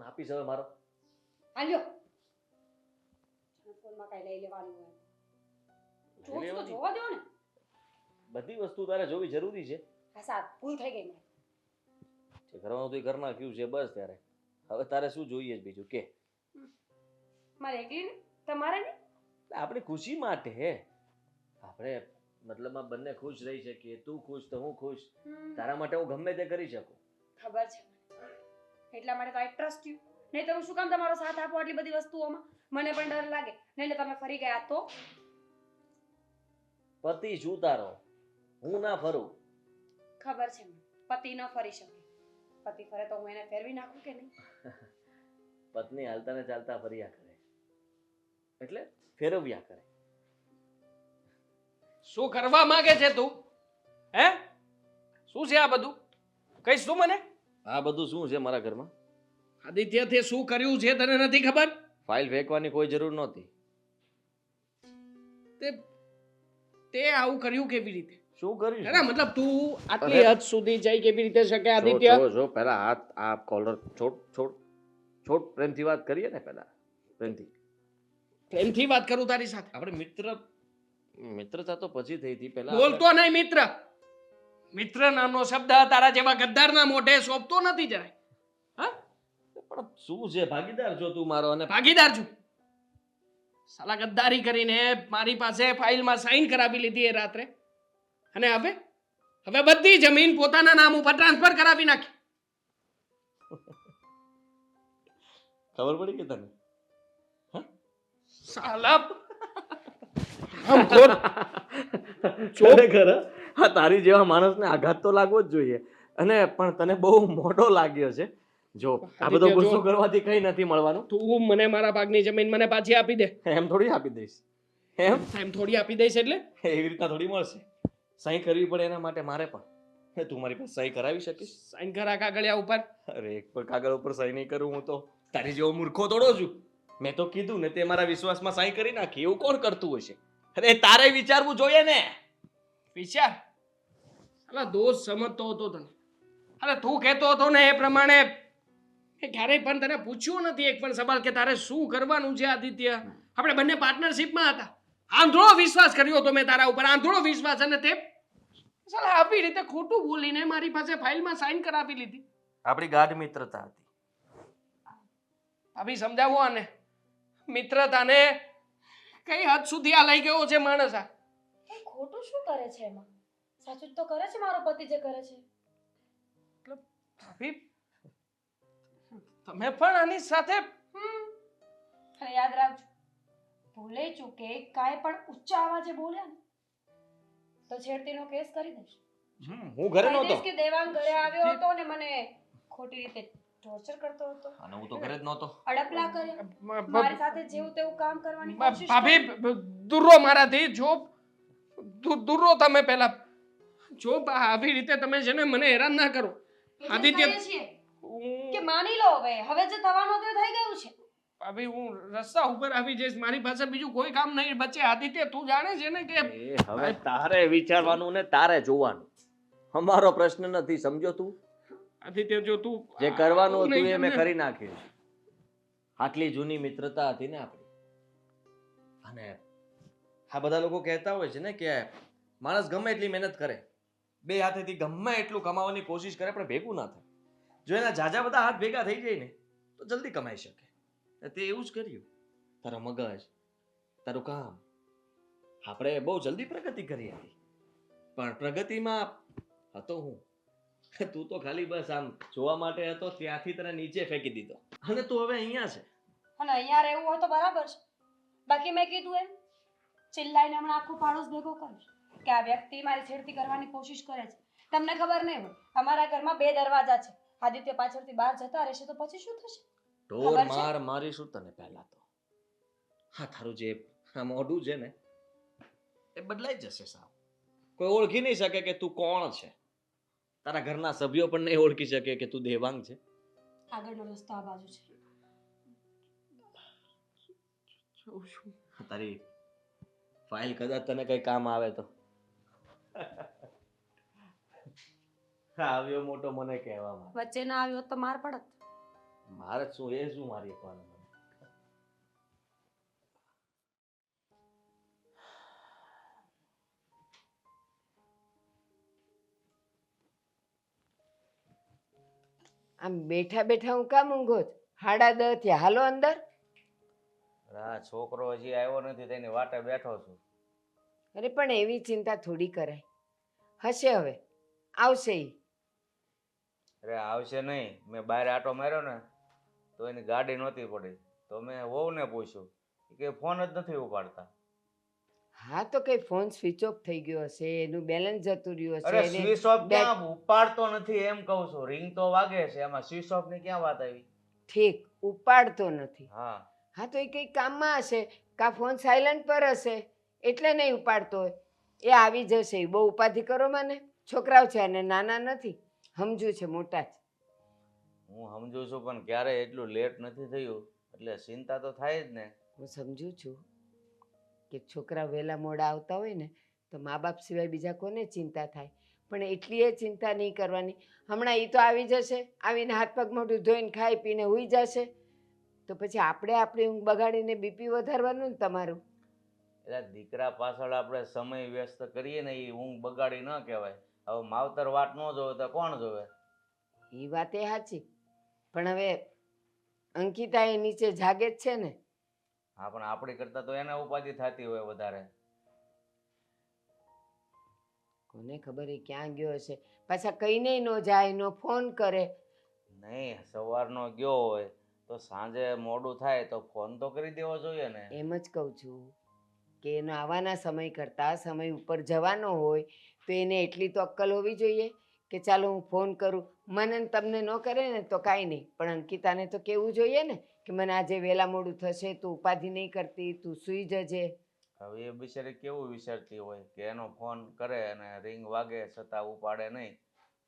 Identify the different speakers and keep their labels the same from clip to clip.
Speaker 1: Phone આપીશ હવે મારો?
Speaker 2: આલ્યો ફોનમાં કઈ લઈ લેવાનું હોય જોવું તો જોવા દો ને.
Speaker 1: બધી વસ્તુ તારે જોવી જરૂરી છે?
Speaker 2: હા સાહેબ ભૂલ થઈ ગઈ મને.
Speaker 1: જે કરવાનું તો એ કરી નાખ્યું છે બસ. ત્યારે હવે તારે શું જોઈએ છે બીજું કે?
Speaker 2: મારે એકલી ને તમારે ને
Speaker 1: આપણી ખુશી માટે હે. આપણે મતલબમાં બંને ખુશ રહી શકીએ. તું ખુશ તો હું ખુશ. તારા માટે હું ગમે તે કરી શકું.
Speaker 2: ખબર છે એટલા માટે તો આઈ ટ્રસ્ટ યુ. નહીં તો હું શું કામ તમારો સાથ આપો આટલી બધી વસ્તુઓમાં? મને પણ ડર લાગે નહીં એટલે તમે ફરી ગયા તો?
Speaker 1: પતિ શું તારો? હું ના ફરું.
Speaker 2: ખબર છે મને પતિ ન ફરી શકે. પતિ ફરે તો હું એને ફેરવી નાખું કે નહીં?
Speaker 1: પત્ની હાલતા ને ચાલતા ફર્યા કરે એટલે ફેરવ્યા કરે.
Speaker 3: શું કરવા માંગે છે તું? હે શું છે આ બધું? કહીશ તું મને?
Speaker 1: આ બધું શું છે મારા ઘરમાં?
Speaker 3: આદિત્ય તે શું કર્યું છે તને નથી ખબર?
Speaker 1: ફાઇલ ફેંકવાની કોઈ જરૂર નહોતી.
Speaker 3: તે આવું કર્યું કેવી રીતે?
Speaker 1: શું કર્યું?
Speaker 3: એના મતલબ તું આટલી હદ સુધી જઈ કેવી રીતે શકે આદિત્ય?
Speaker 1: જો પહેલા હાથ આ કોલર છોડ છોડ છોડ. પ્રેમથી વાત કરીએ ને પહેલા.
Speaker 3: પ્રેમથી વાત કરું તારી સાથે?
Speaker 1: આપણે મિત્રતા તો પછી થઈ હતી. પહેલા
Speaker 3: બોલતો નહીં મિત્ર. મિત્ર નામનો શબ્દ તારા જેવા ગદ્દારના મોઢે શોભતો નથી જરાય. હા
Speaker 1: પણ શું છે? ભાગીદાર છો તું મારો. અને
Speaker 3: ભાગીદાર છું. સાલા ગદ્દારી કરીને મારી પાસે ફાઇલમાં સાઈન કરાવી લીધી એ રાત્રે. અને હવે બધી જમીન પોતાના નામ ઉપર ટ્રાન્સફર કરાવી નાખી.
Speaker 1: ખબર પડી કે તને?
Speaker 3: સાલા હમખોર.
Speaker 1: ખરેખર હા, તારી જેવા માણસને આઘાત તો લાગવો જ જોઈએ. અને પણ તને બહુ મોટો લાગ્યો છે. જો આ બધો ગુસ્સો કરવાથી કઈ નથી મળવાનું.
Speaker 3: તું મને મારા ભાગની જમીન મને પાછી આપી દે.
Speaker 1: એમ થોડી આપી દઈશ.
Speaker 3: એમ થોડી આપી દઈશ એટલે
Speaker 1: એવી રીતના થોડી મળશે. સહી કરવી પડે એના માટે મારે પણ. તું મારી પાસે સહી કરાવી શકીશ?
Speaker 3: સાઈન કરા કાગળિયા ઉપર.
Speaker 1: અરે એક પણ કાગળ ઉપર સહી નહીં કરું હું તો. તારી જેવો મૂર્ખો થોડો છું. મેં તો કીધું ને તે મારા વિશ્વાસમાં સહી કરી નાખી. એવું કોણ કરતું હશે? અરે તારે વિચારવું જોઈએ ને.
Speaker 3: વિચાર. અલા દોસ્ત સમજતો હતો તને. અરે તું કહેતો હતો ને એ પ્રમાણે ક્યારેય પણ તને પૂછ્યું નથી એક પણ સવાલ કે તારે શું કરવાનું છે આદિત્ય? આપણે બંને પાર્ટનરશિપમાં હતા. આંધળો વિશ્વાસ કર્યો હતો મેં તારા ઉપર. આંધળો વિશ્વાસ. અને તે સાલા આવી રીતે ખોટું બોલીને મારી પાસે ફાઇલમાં સાઈન કરાવી લીધી.
Speaker 1: આપણી ગાઢ મિત્રતા હતી.
Speaker 3: ભાભી સમજાવો આને. મિત્રતાને કઈ હદ સુધી આ લઈ ગયો છે માણસ આ.
Speaker 2: ખોટું શું કરે છે એમાં? સાચું જ તો કરે છે મારો પતિ જે કરે છે.
Speaker 3: ભાભી તમે પણ આની સાથે
Speaker 2: અને યાદ રાખજો ભૂલે ચૂકે કાંઈ પણ ઊંચા અવાજે બોલ્યા ને તો છેડતીનો કેસ કરી દઈશ.
Speaker 1: હું ઘરે
Speaker 2: કહી
Speaker 1: નહોતો.
Speaker 2: દઈશ કે દેવાંગ ઘરે આવ્યો હતો ને મને ખોટી રીતે ટોર્ચર કરતો હતો.
Speaker 1: અને હું તો ઘરે જ નહોતો.
Speaker 2: અડપલા કર્યા. મારી સાથે જેવું તેવું કામ કરવાની કોશિશ
Speaker 3: ભાભી દૂરો મારાથી. જો દૂરો તમે પહેલા. જો આવી રીતે તમે છે ને મને હેરાન ના કરો. આદિત્ય
Speaker 2: કે માની લો હવે જે થવાનું હતું થઈ ગયું છે.
Speaker 3: ભાભી હું રસ્તા ઉપર આવી જઈશ. મારી પાસે બીજું કોઈ કામ નહીં બચે. આદિત્ય તું જાણે છે ને કે
Speaker 1: હવે તારે વિચારવાનું ને તારે જોવાનું. અમારો પ્રશ્ન નથી. સમજો તું?
Speaker 3: આદિત્ય જો તું
Speaker 1: જે કરવાનું હતું એ મેં કરી નાખ્યું. આટલી જૂની મિત્રતા હતી ને આપણી. અને આ બધા લોકો કહેતા હોય છે ને કે માણસ ગમે એટલી મહેનત કરે, બે હાથેથી ગમે એટલું કમાવાની કોશિશ કરે પણ ભેગું ના થાય. જો એના જાજા બધા હાથ ભેગા થઈ જાય ને તો જલ્દી કમાઈ શકે. તે એવું જ કર્યું. તારો મગજ, તારું કામ. આપણે બહુ જલ્દી પ્રગતિ કરી હતી. પણ પ્રગતિમાં હતો હું. તું તો ખાલી બસ આમ જોવા માટે હતો. ત્યાંથી તને નીચે ફેંકી દીધો. અને તું હવે અહીંયા છે.
Speaker 2: અને અહીંયા રહેવું હોય તો બરાબર છે. બાકી મેં કીધું એમ ચિલ્લાઈને હમણાં આખો પાડોશ ભેગો કરીશ કે આ વ્યક્તિ મારી છેડતી કરવાની કોશિશ કરે છે. તમને ખબર નહીં હોય અમારા ઘરમાં 2 દરવાજા છે. આદિત્ય પાછળથી બહાર જતા રહેશે તો પછી શું થશે?
Speaker 1: ઢોર માર મારીશું તને પહેલા તો. હા, તારું જે આ મોઢું છે ને એ બદલાઈ જશે સાવ. કોઈ ઓળખી નહીં શકે કે તું કોણ છે. તારા ઘરના સભ્યો પણ નહીં ઓળખી શકે કે તું દેવાંગ છે.
Speaker 2: આગળનો રસ્તો આ બાજુ છે.
Speaker 1: તારી ફાઇલ કદાચ તને કઈ કામ આવે તો. આવ્યો મોટો મને કહેવામાં.
Speaker 2: વચ્ચે ના આવ્યો તો માર પડત.
Speaker 1: મારે જ શું એ શું મારી એકવાનું
Speaker 4: આમ બેઠા બેઠા હું કામ ઊંઘો છો? 10:30 થયા, હાલો અંદર.
Speaker 5: આ છોકરો હજી આવ્યો નથી તેની વાટે બેઠો છું.
Speaker 4: અરે પણ એવી ચિંતા થોડી કરાય. હશે હવે, આવશે ઈ.
Speaker 5: અરે આવશે નહીં. મેં બહાર આટો માર્યો ને તો એની ગાડી નહોતી પડી, તો મેં વહુને પૂછ્યું કે ફોન જ નથી ઉપાડતા.
Speaker 4: હા તો કઈ ફોન સ્વિચ ઓફ થઈ ગયો હશે, એનું બેલેન્સ જતું રહ્યું
Speaker 5: અરે
Speaker 4: હશે,
Speaker 5: સ્વિચ ઓફ ક્યાં, ઉપાડતો નથી એમ કહું છું. રિંગ તો વાગે છે, એમાં સ્વિચ ઓફ ની ક્યાં વાત આવી?
Speaker 4: ઠીક, ઉપાડતો નથી.
Speaker 5: હા
Speaker 4: હા તો એ કંઈ કામમાં હશે, કા ફોન સાયલન્ટ પર હશે એટલે નહીં ઉપાડતો હોય. એ આવી જશે, બહુ ઉપાધિ કરો મને. છોકરાઓ છે અને નાના નથી, સમજુ છે, મોટા છે.
Speaker 5: હું સમજુ છું, પણ ક્યારે એટલું લેટ નથી થયું એટલે ચિંતા તો થાય જ ને.
Speaker 4: હું સમજુ છું કે છોકરા વહેલા મોડા આવતા હોય ને તો મા બાપ સિવાય બીજા કોને ચિંતા થાય, પણ એટલી એ ચિંતા નહીં કરવાની. હમણાં એ તો આવી જશે, આવીને હાથ પગ મોઢું ધોઈને ખાઈ પીને સૂઈ જશે, તો પછી આપણે આપણી ઊંઘ બગાડીને બીપી વધારવાનું ને તમારું.
Speaker 5: એટલે દીકરા પાછળ આપણે સમય વ્યસ્ત કરીએ ને એ ઊંઘ બગાડી ન કહેવાય. હવે માવતર વાટ ન જોવે તો કોણ જોવે?
Speaker 4: એ વાત એ સાચી, પણ હવે અંકિતા એ નીચે જાગે જ છે ને.
Speaker 5: હા પણ આપણી કરતા તો એને ઉપાધિ થતી હોય વધારે.
Speaker 4: કોને ખબર એ ક્યાં ગયો હશે, પાછા કહીને ન જાય, નો ફોન કરે.
Speaker 5: નહીં, સવારનો ગયો હોય તો સાંજે મોડું થાય તો ફોન તો કરી દેવો જોઈએ ને.
Speaker 4: એમ જ કહું છું કે એનો આવવાના સમય કરતાં સમય ઉપર જવાનો હોય તો એને એટલી તો અક્કલ હોવી જોઈએ કે ચાલો હું ફોન કરું. મને ને તમને ન કરે ને તો કાંઈ નહીં, પણ અંકિતાને તો કહેવું જોઈએ ને કે મને આજે વહેલા મોડું થશે, તું ઉપાધિ નહીં કરતી, તું સૂઈ જજે.
Speaker 5: હવે એ બિચારી કેવું વિચારતી હોય કે એનો ફોન કરે અને રિંગ વાગે છતાં ઉપાડે નહીં,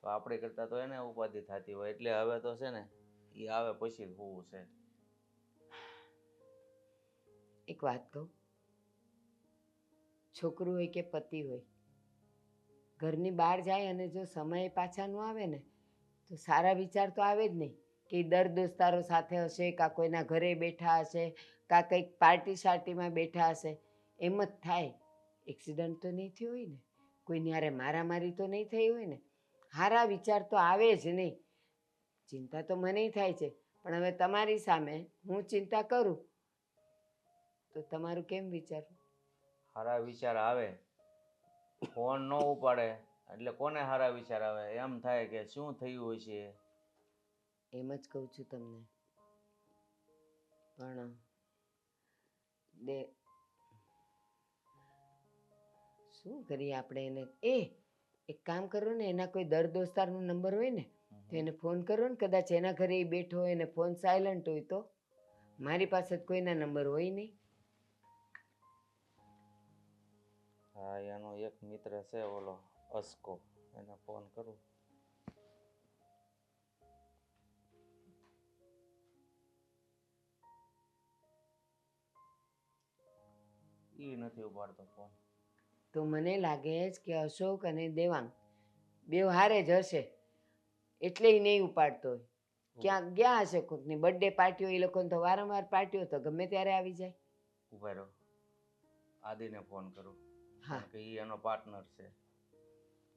Speaker 5: તો આપણી કરતાં તો એને ઉપાધિ થતી હોય. એટલે હવે તો છે ને એ આવે પછી જ હોવું છે.
Speaker 4: એક વાત કહું, છોકરું હોય કે પતિ હોય, ઘરની બહાર જાય અને જો સમયે પાછા ન આવે ને તો સારા વિચાર તો આવે જ નહીં કે ઈ દર દોસ્તારો સાથે હશે, કાં કોઈના ઘરે બેઠા હશે, કાં કંઈક પાર્ટી શાર્ટીમાં બેઠા હશે. એમ જ થાય, એક્સિડન્ટ તો નહીં થયો હોય ને, કોઈની હારે મારામારી તો નહીં થઈ હોય ને, સારા વિચાર તો આવે જ નહીં. ચિંતા તો મનેય થાય છે, પણ હવે તમારી સામે હું ચિંતા કરું તો તમારું કેમ વિચારવું?
Speaker 5: સારા વિચાર આવે, ફોન ન ઉપાડે એટલે કોને સારા વિચાર આવે? એમ થાય કે શું થયું હોય છે.
Speaker 4: એમ જ કહું છું તમને. પણ દે શું કરીએ આપણે એને? એક કામ કરો ને, એના કોઈ દર દોસ્તારનો નંબર હોય ને તો એને ફોન કરો ને. કદાચ એના ઘરે એ બેઠો હોય ને ફોન સાયલન્ટ હોય તો. મારી પાસે જ કોઈના નંબર હોય નહીં.
Speaker 5: હા, એનો એક મિત્ર છે ઓલો અસ્કો, એને ફોન કરું. એ નથી ઉપાડતો ફોન.
Speaker 4: તો મને લાગે છે કે અશોક અને દેવાંગ બેવ હારે જ હશે એટલે એ નહીં ઉપાડતો હોય. ક્યાંક ગયા હશે, કોઈકની બર્થડે પાર્ટી હોય, એ લોકોને તો વારંવાર પાર્ટીઓ તો ગમે ત્યારે આવી જાય.
Speaker 5: ઉભા રહો, આદિને ફોન કરું.
Speaker 4: હા,
Speaker 5: કે એ એનો પાર્ટનર છે,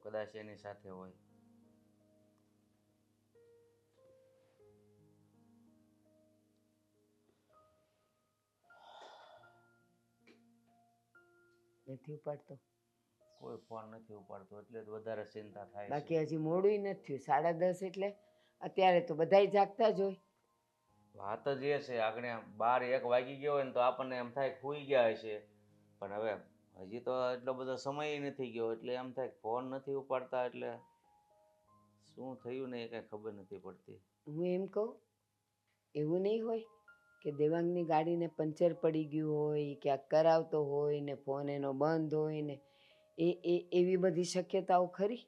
Speaker 5: કદાચ એની સાથે હોય.
Speaker 4: નથી ઉપાડતો.
Speaker 5: કોઈ ફોન નથી ઉપાડતો એટલે જ વધારે ચિંતા થાય
Speaker 4: બાકી
Speaker 5: છે.
Speaker 4: હજી મોડું નથી થયું, 10:30 એટલે અત્યારે તો બધાય જાગતા જ હોય.
Speaker 5: વાત જ એ છે, આગળ 12-1 વાગી ગયો હોય ને તો આપણને એમ થાય કે સૂઈ ગયા હશે, પણ હવે હજી તો એટલો બધો સમય નથી ગયો એટલે એમ થાય કે ફોન નથી ઉપાડતા એટલે શું થયું ને એ કઈ ખબર નથી પડતી.
Speaker 4: હું એમ કહું, એવું નહીં હોય કે દેવાંગની ગાડીને પંચર પડી ગયું હોય, ક્યાંક કરાવતો હોય ને ફોન એનો બંધ હોય ને એવી બધી શક્યતાઓ ખરી?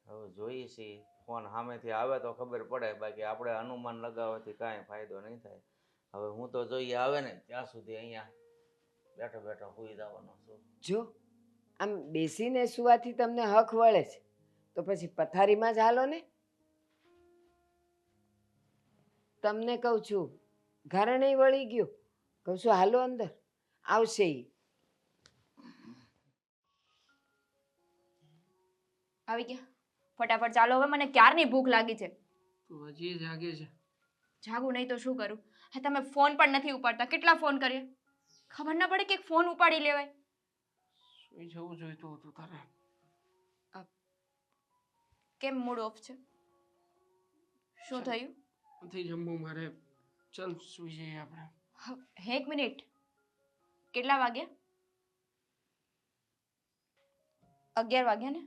Speaker 5: હવે જોઈએ છીએ, ફોન સામેથી આવે તો ખબર પડે, બાકી આપણે અનુમાન લગાવવાથી કાંઈ ફાયદો નહીં થાય. હવે હું તો જોઈએ આવે ને ત્યાં સુધી અહીંયા બેઠો બેઠો સૂઈ જવાનો છું.
Speaker 4: જો આમ બેસીને સુવાથી તમને હક વળે છે તો પછી પથારીમાં જ હાલો ને. તમને કહું છું ઘરણે વળી ગયો. કહું છું હાલો અંદર, આવશે ઈ.
Speaker 6: આવી ગયા. ફટાફટ ચાલો, હવે મને ક્યારની ભૂખ લાગી છે.
Speaker 3: તું હજી જાગે છે?
Speaker 6: જાગું નહીં તો શું કરું? હા, તમે ફોન પણ નથી ઉપાડતા. કેટલા ફોન કરીએ, ખબર ના પડે કે ફોન ઉપાડી લેવાય.
Speaker 3: સુઈ જવું જોઈતું હતું તારે.
Speaker 6: કેમ મૂડ ઓફ છે? શું થયું?
Speaker 3: નથી જમવું મારે. ચાલ સુઈ જઈએ આપણે.
Speaker 6: એક મિનિટ, કેટલા વાગ્યા? 11 વાગ્યા ને?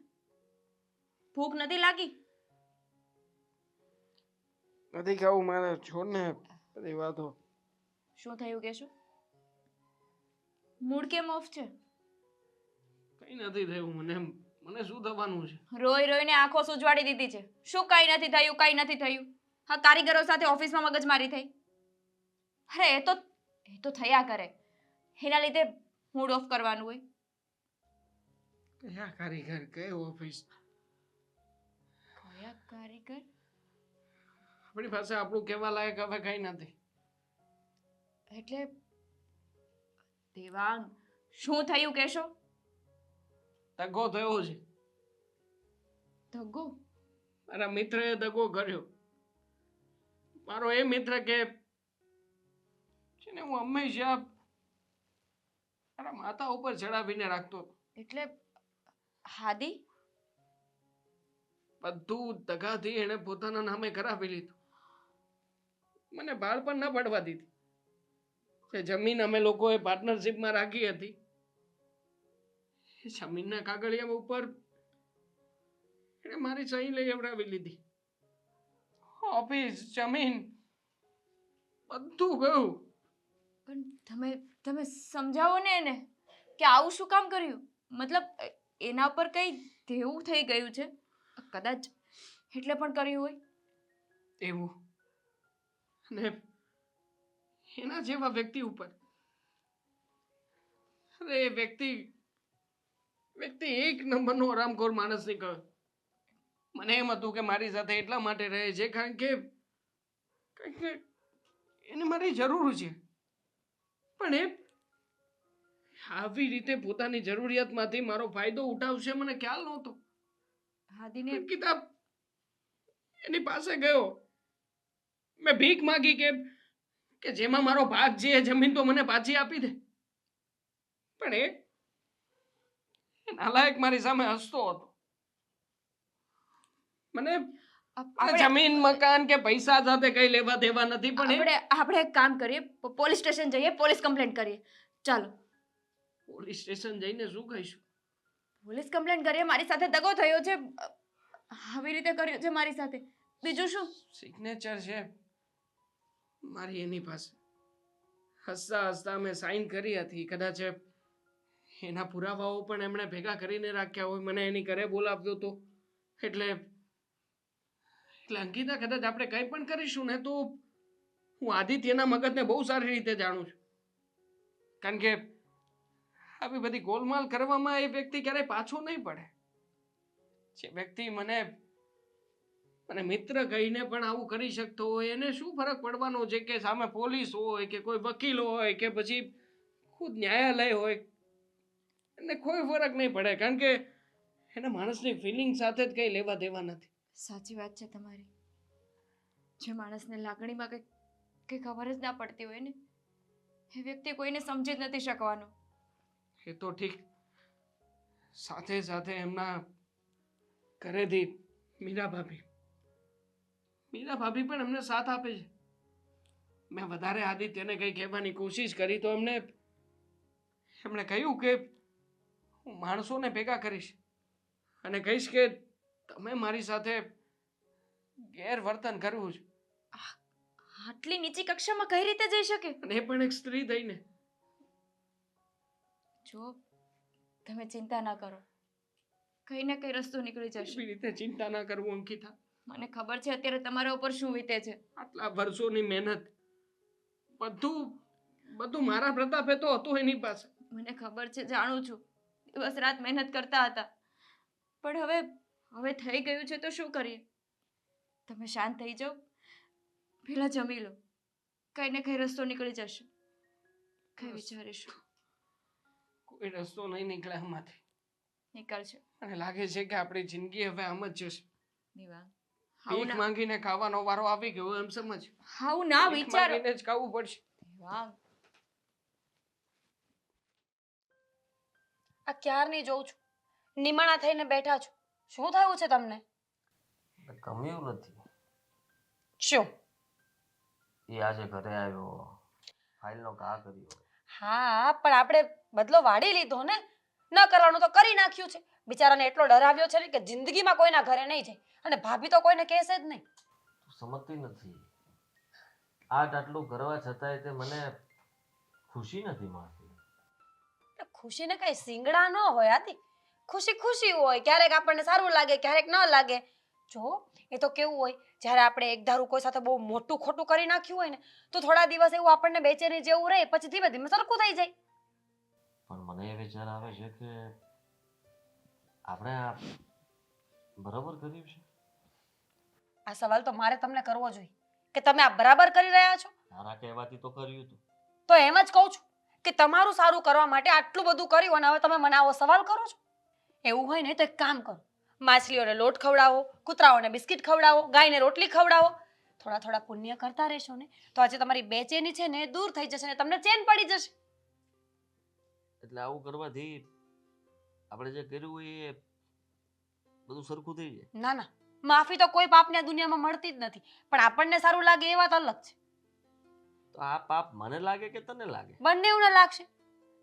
Speaker 6: ભૂખ નથી લાગી?
Speaker 3: નથી ખાવું મારે, છોડ ને બધી વાતો.
Speaker 6: શું થયું કે શું? મૂડ કેમ ઓફ છે?
Speaker 3: કઈ નથી થયું મને. મને શું થવાનું છે?
Speaker 6: રોઈ રોઈને આંખો સુજવાડી દીધી છે. શું કઈ નથી થયું, કઈ નથી થયું? હા, કારીગરો સાથે ઓફિસમાં મગજમારી થઈ. અરે એ તો થયા કરે. એના લીધે મૂડ ઓફ કરવાનું હોય.
Speaker 3: કયા કારીગર, કઈ ઓફિસ?
Speaker 6: કયા કારીગર?
Speaker 3: આપણી પાસે આપણું કહેવા લાયક હવે કઈ નથી.
Speaker 6: એટલે દેવાંગ, શું થયું કેશો?
Speaker 3: દગો થયો છે.
Speaker 6: ધગ્ગો?
Speaker 3: મારા મિત્રએ દગો કર્યો. મારો એ મિત્ર કે જેને હું હંમેશા મારા માથા ઉપર ચડાવીને રાખતો હતો,
Speaker 6: એટલે હાદી?
Speaker 3: બધું દગાથી એને પોતાના નામે કરાવી લીધું. મને બાળપણ ના પડવા દીધી. જે જમીન અમે લોકોએ પાર્ટનરશિપમાં રાખી હતી, એ જમીનના કાગળિયા ઉપર એને મારી સહી લઈ આવડાવી લીધી. ઓફિસ, જમીન, બધું ગયું.
Speaker 6: પણ તમે સમજાવો ને એને કે આવું શું કામ કર્યું. મતલબ એના પર કઈ દેવું થઈ ગયું છે, કદાચ એટલે પણ કર્યું હોય.
Speaker 3: એવું. અને એના જેવા વ્યક્તિ ઉપર, અરે એ વ્યક્તિ એક નંબરનો હરામખોર માણસ નીકળ્યો. મને એમ હતું કે મારી સાથે એટલા માટે રહે છે કારણ કે એને મારી જરૂર છે, પણ એ આવી રીતે પોતાની જરૂરિયાતમાંથી મારો ફાયદો ઉઠાવશે મને ખ્યાલ નહોતો.
Speaker 6: હાદીને
Speaker 3: કિતાબ એની પાસે ગયો, મેં ભીખ માંગી કે જેમાં મારો ભાગ છે એ જમીન તો મને પાછી આપી દે, પણ એ નાલાયક મારી સામે હસતો હતો. મને જમીન, મકાન કે પૈસા સાથે કઈ લેવા દેવા નથી, પણ
Speaker 6: આપણે એક કામ કરીએ, પોલીસ સ્ટેશન જઈએ, પોલીસ કમ્પ્લેન્ટ કરીએ. ચાલો
Speaker 3: પોલીસ સ્ટેશન જઈને શું કહીશું?
Speaker 6: પોલીસ કમ્પ્લેન્ટ કરીએ. મારી સાથે દગો થયો છે, આવી રીતે કર્યું છે મારી સાથે. બીજું શું?
Speaker 3: સિગ્નેચર છે મારી એની પાસે. હસતા હસતા મેં સાઈન કરી હતી. કદાચ એના પુરાવાઓ પણ એમણે ભેગા કરીને રાખ્યા હોય. મને એની ઘરે બોલાવ્યો હતો. એટલે અંકિતા, કદાચ આપણે કંઈ પણ કરીશું ને તો હું આદિત્યના મગજને બહુ સારી રીતે જાણું છું. કારણ કે આવી બધી ગોલમાલ કરવામાં એ વ્યક્તિ ક્યારેય પાછો નહીં પડે. જે વ્યક્તિ મને મિત્ર કહીને પણ આવું કરી શકતો હોય, એને શું ફરક પડવાનો છે કે સામે પોલીસ હોય કે કોઈ વકીલ હોય કે પછી ખુદ ન્યાયાલય હોય. એને કોઈ ફરક નહીં પડે, કારણ કે એના માણસની ફિલિંગ સાથે જ કંઈ લેવા દેવા નથી.
Speaker 6: સાચી વાત છે તમારી. જે માણસને લાગણીમાં કંઈ ખબર જ ના પડતી હોય ને, એ વ્યક્તિ કોઈને સમજી જ નથી શકવાનો.
Speaker 3: એ તો ઠીક, સાથે સાથે એમના ઘરેથી મીરા ભાભી પણ એમને સાથ આપે છે. મેં વધારે આદિત્યને કંઈ કહેવાની કોશિશ કરી તો એમણે કહ્યું કે હું માણસોને ભેગા કરીશ અને કહીશ કે તમે મારી સાથે ગેરવર્તન કરવું છે.
Speaker 6: આટલી નીચી કક્ષામાં કઈ રીતે જઈ શકે?
Speaker 3: અને એ પણ એક સ્ત્રી થઈને.
Speaker 6: જો તમે ચિંતા ના કરો, કઈ ને કઈ રસ્તો નીકળી જશે.
Speaker 3: એવી રીતે ચિંતા ના કરવું અંકિતા.
Speaker 6: મને ખબર છે અત્યારે તમારા ઉપર શું વીતે છે.
Speaker 3: આટલા વર્ષોની મહેનત, બધું મારા પ્રતાપે તો હતું એની પાસે.
Speaker 6: મને ખબર છે, જાણું છું. દિવસ રાત મહેનત કરતા હતા, પણ હવે થઈ ગયું છે તો શું કરીએ? તમે શાંત થઈ જાઓ. પેલા જમી લો, કઈ ને કઈ રસ્તો નીકળી જશે. કઈ વિચારીશું?
Speaker 3: કોઈ રસ્તો નહીં નીકળે આમાંથી.
Speaker 6: નીકળશે.
Speaker 3: મને લાગે છે કે આપણી જિંદગી હવે આમ જ જશે.
Speaker 6: દેવાંગ,
Speaker 3: ભીખ
Speaker 6: હાઉ ના
Speaker 3: માંગીને ખાવાનો વારો આવી ગયો એમ સમજ.
Speaker 6: હાઉ ના
Speaker 3: ભીખ
Speaker 6: વિચારો.
Speaker 3: માંગીને જ ખાવું પડશે.
Speaker 6: દેવાંગ,
Speaker 2: આ ક્યારની જોઉં છું નિમાણા થઈને બેઠા છો. શું થયું છે તમને?
Speaker 1: ગમ્યું નથી.
Speaker 2: શું?
Speaker 1: એ આજે ઘરે આવ્યો, ફાઇલનો ઘા કર્યો.
Speaker 2: હા, પણ આપણે બદલો વાળી લીધો ને. ન કરવાનું તો કરી નાખ્યું છે. બિચારાને એટલો ડરાવ્યો છે ને કે જિંદગીમાં કોઈના ઘરે નહીં જાય, અને ભાભી તો કોઈને કહેશે જ નહીં.
Speaker 1: તું સમજતી નથી. આટલું કરવા છતાંય તે મને ખુશી નથી મળતી.
Speaker 2: ખુશીને કઈ સિંગડા ન હોય આતી. ખુશી ખુશી હોય, ક્યારેક આપણને સારું લાગે, ક્યારેક ન લાગે. જો એ તો કેવું હોય, જ્યારે આપણે એક ધારું કોઈ સાથે બહુ મોટું ખોટું કરી નાખ્યું હોય ને, તો થોડા દિવસ એવું આપણને બેચેની જેવું રહે, પછી ધીમે ધીમે સરખું થઈ જાય.
Speaker 1: પણ મને એ વિચાર આવે છે કે આપણે આ બરાબર કર્યું છે.
Speaker 2: આ સવાલ તો મારે તમને કરવો જોઈએ કે તમે આ બરાબર કરી રહ્યા છો.
Speaker 1: તારા કહેવાથી તો કર્યું હતું.
Speaker 2: તો એમ જ કહું છું કે તમારું સારું કરવા માટે આટલું બધું કર્યું અને હવે તમે મને આવો સવાલ કરો છો. એવું હોય ને તો એક કામ કરો, માછલીઓને લોટ ખવડાવો, કૂતરાઓને બિસ્કિટ ખવડાવો, ગાયને રોટલી ખવડાવો. થોડા થોડા પુણ્ય કરતા રહેશો ને તો આજે તમારી બેચેની છે ને દૂર થઈ જશે ને તમને ચેન પડી જશે.
Speaker 1: એટલે આવું કરવાથી આપણે જે કર્યું હોય એ બધું સરખું થઈ જાય.
Speaker 2: ના ના, માફી તો કોઈ પાપને આ દુનિયામાં મળતી જ નથી, પણ આપણને સારું લાગે એ વાત અલગ છે.
Speaker 1: તો આ પાપ મને લાગે કે તને લાગે?
Speaker 2: બંનેવને લાગશે.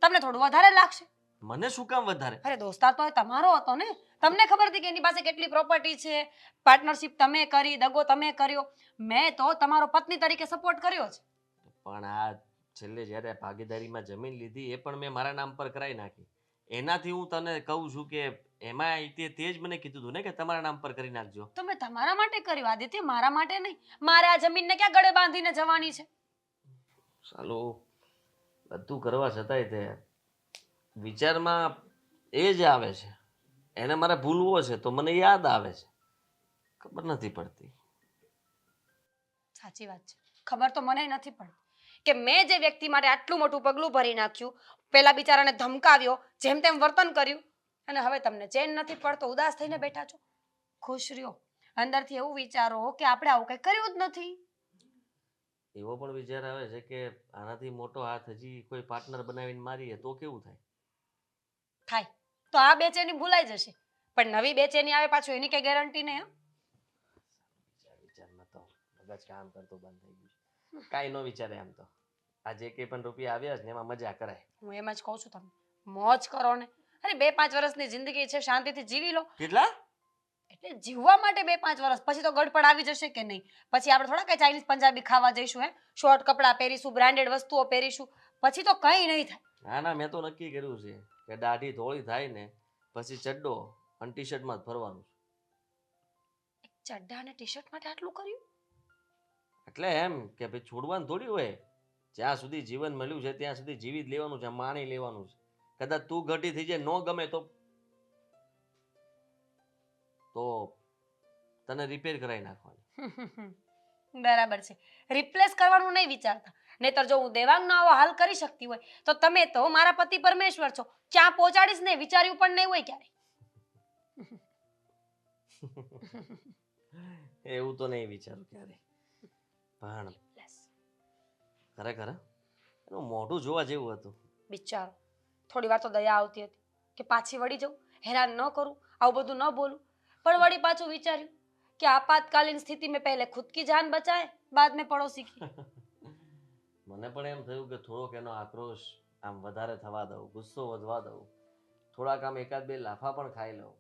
Speaker 2: તમને થોડું વધારે લાગશે.
Speaker 1: મને શું કામ વધારે?
Speaker 2: અરે દોસ્તાર તો એ તમારો હતો ને. તમને ખબર હતી કે એની પાસે કેટલી પ્રોપર્ટી છે, પાર્ટનરશિપ તમે કરી, દગો તમે કર્યો. મેં તો તમારો પત્ની તરીકે સપોર્ટ કર્યો છે.
Speaker 1: પણ આ છેલ્લે જ્યારે ભાગીદારીમાં જમીન લીધી એ પણ મેં મારા નામ પર કરાવી નાખી. એનાથી હું તને કહું છું કે એમાં તે જ મને કીધું હતું ને કે તમારા નામ પર કરી નાખજો.
Speaker 2: તો મેં તમારા માટે કર્યું આદિત્ય, મારા માટે નહીં. મારે આ જમીનને ક્યાં ગળે બાંધીને જવાની છે?
Speaker 1: સાલું બધું કરવા છતાંય તે વિચારમાં એ જ આવે છે. એને મારે ભૂલવો છે તો મને યાદ આવે છે. ખબર નથી પડતી.
Speaker 2: સાચી વાત છે, ખબર તો મને નથી પડતી કે મેં જે વ્યક્તિ માટે આટલું મોટું પગલું ભરી નાખ્યું, પેલા બિચારાને ધમકાવ્યો, જેમ તેમ વર્તન કર્યું, અને હવે તમને ચેન નથી પડતો, ઉદાસ થઈને બેઠા છો. ખુશ રહ્યો, અંદરથી એવું વિચારો કે આપણે આવું કંઈ કર્યું જ નથી.
Speaker 1: એવો પણ વિચાર આવે છે કે આનાથી મોટો હાથ હજી કોઈ પાર્ટનર બનાવીને મારીએ તો કેવું થાય?
Speaker 2: થાય તો આ બેચેની ભૂલાઈ જશે, પણ નવી બેચેની આવે પાછું એની કઈ ગેરંટી નહીં.
Speaker 1: વિચારમાં તો મગજ કામ કરતું બંધ થઈ ગયું છે. કાંઈ ન વિચારે આમ તો. આ જે કંઈ પણ રૂપિયા આવ્યા છે ને એમાં મજા કરાય.
Speaker 2: હું એમ જ કહું છું તમને, મોજ કરો ને. અરે 2-5 વર્ષની જિંદગી છે, શાંતિથી જીવી લો.
Speaker 1: કેટલા?
Speaker 2: એટલે જીવવા માટે 2-5 વર્ષ, પછી તો ગડપડ આવી જશે કે નહીં. પછી આપણે થોડા કઈ ચાઇનીઝ પંજાબી ખાવા જઈશું, હે શોર્ટ કપડાં પહેરીશું, બ્રાન્ડેડ વસ્તુઓ પહેરીશું, પછી તો કંઈ નહીં થાય.
Speaker 1: ના ના, મેં તો નક્કી કર્યું છે કે દાઢી થોડી થાય ને પછી ચડ્ડો અને ટી શર્ટમાં જ ફરવાનું છે.
Speaker 2: ચડ્ડા અને ટી શર્ટ માટે આટલું કર્યું?
Speaker 1: એટલે એમ કે ભાઈ છોડવાનું થોડી હોય. જ્યાં સુધી જીવન મળ્યું છે ત્યાં સુધી જીવી જ લેવાનું છે, માણી લેવાનું છે. કદાચ તું ઘટી થઈ જાય, ન ગમે તો તને રિપેર કરાવી નાખવાની.
Speaker 2: બરાબર છે, રિપ્લેસ કરવાનું નહીં વિચારતા. નહીતર જો હું દેવાંગનો આવો હાલ કરી શકતી હોય તો તમે તો મારા પતિ પરમેશ્વર છો, ક્યાં પહોંચાડીશ ને વિચાર્યું પણ નહીં હોય ક્યારે.
Speaker 1: એવું તો નહીં વિચારું ક્યારે. પણ ખરેખર એનું મોઢું જોવા જેવું હતું.
Speaker 2: બિચારો, થોડી વાર તો દયા આવતી હતી કે પાછી વળી જવું, હેરાન ન કરું, આવું બધું ન બોલું. પણ વળી પાછું વિચાર્યું कि आपातकालीन स्थिति में पहले खुद की जान बचाए, बाद में पड़ोसी की.
Speaker 1: મને પણ એમ થયું કે થોડોક એનો આક્રોશ આમ વધારે થવા દઉં, ગુસ્સો વધવા દઉં, થોડાક આમ એકાદ બે લાફા પણ ખાઈ લઉં,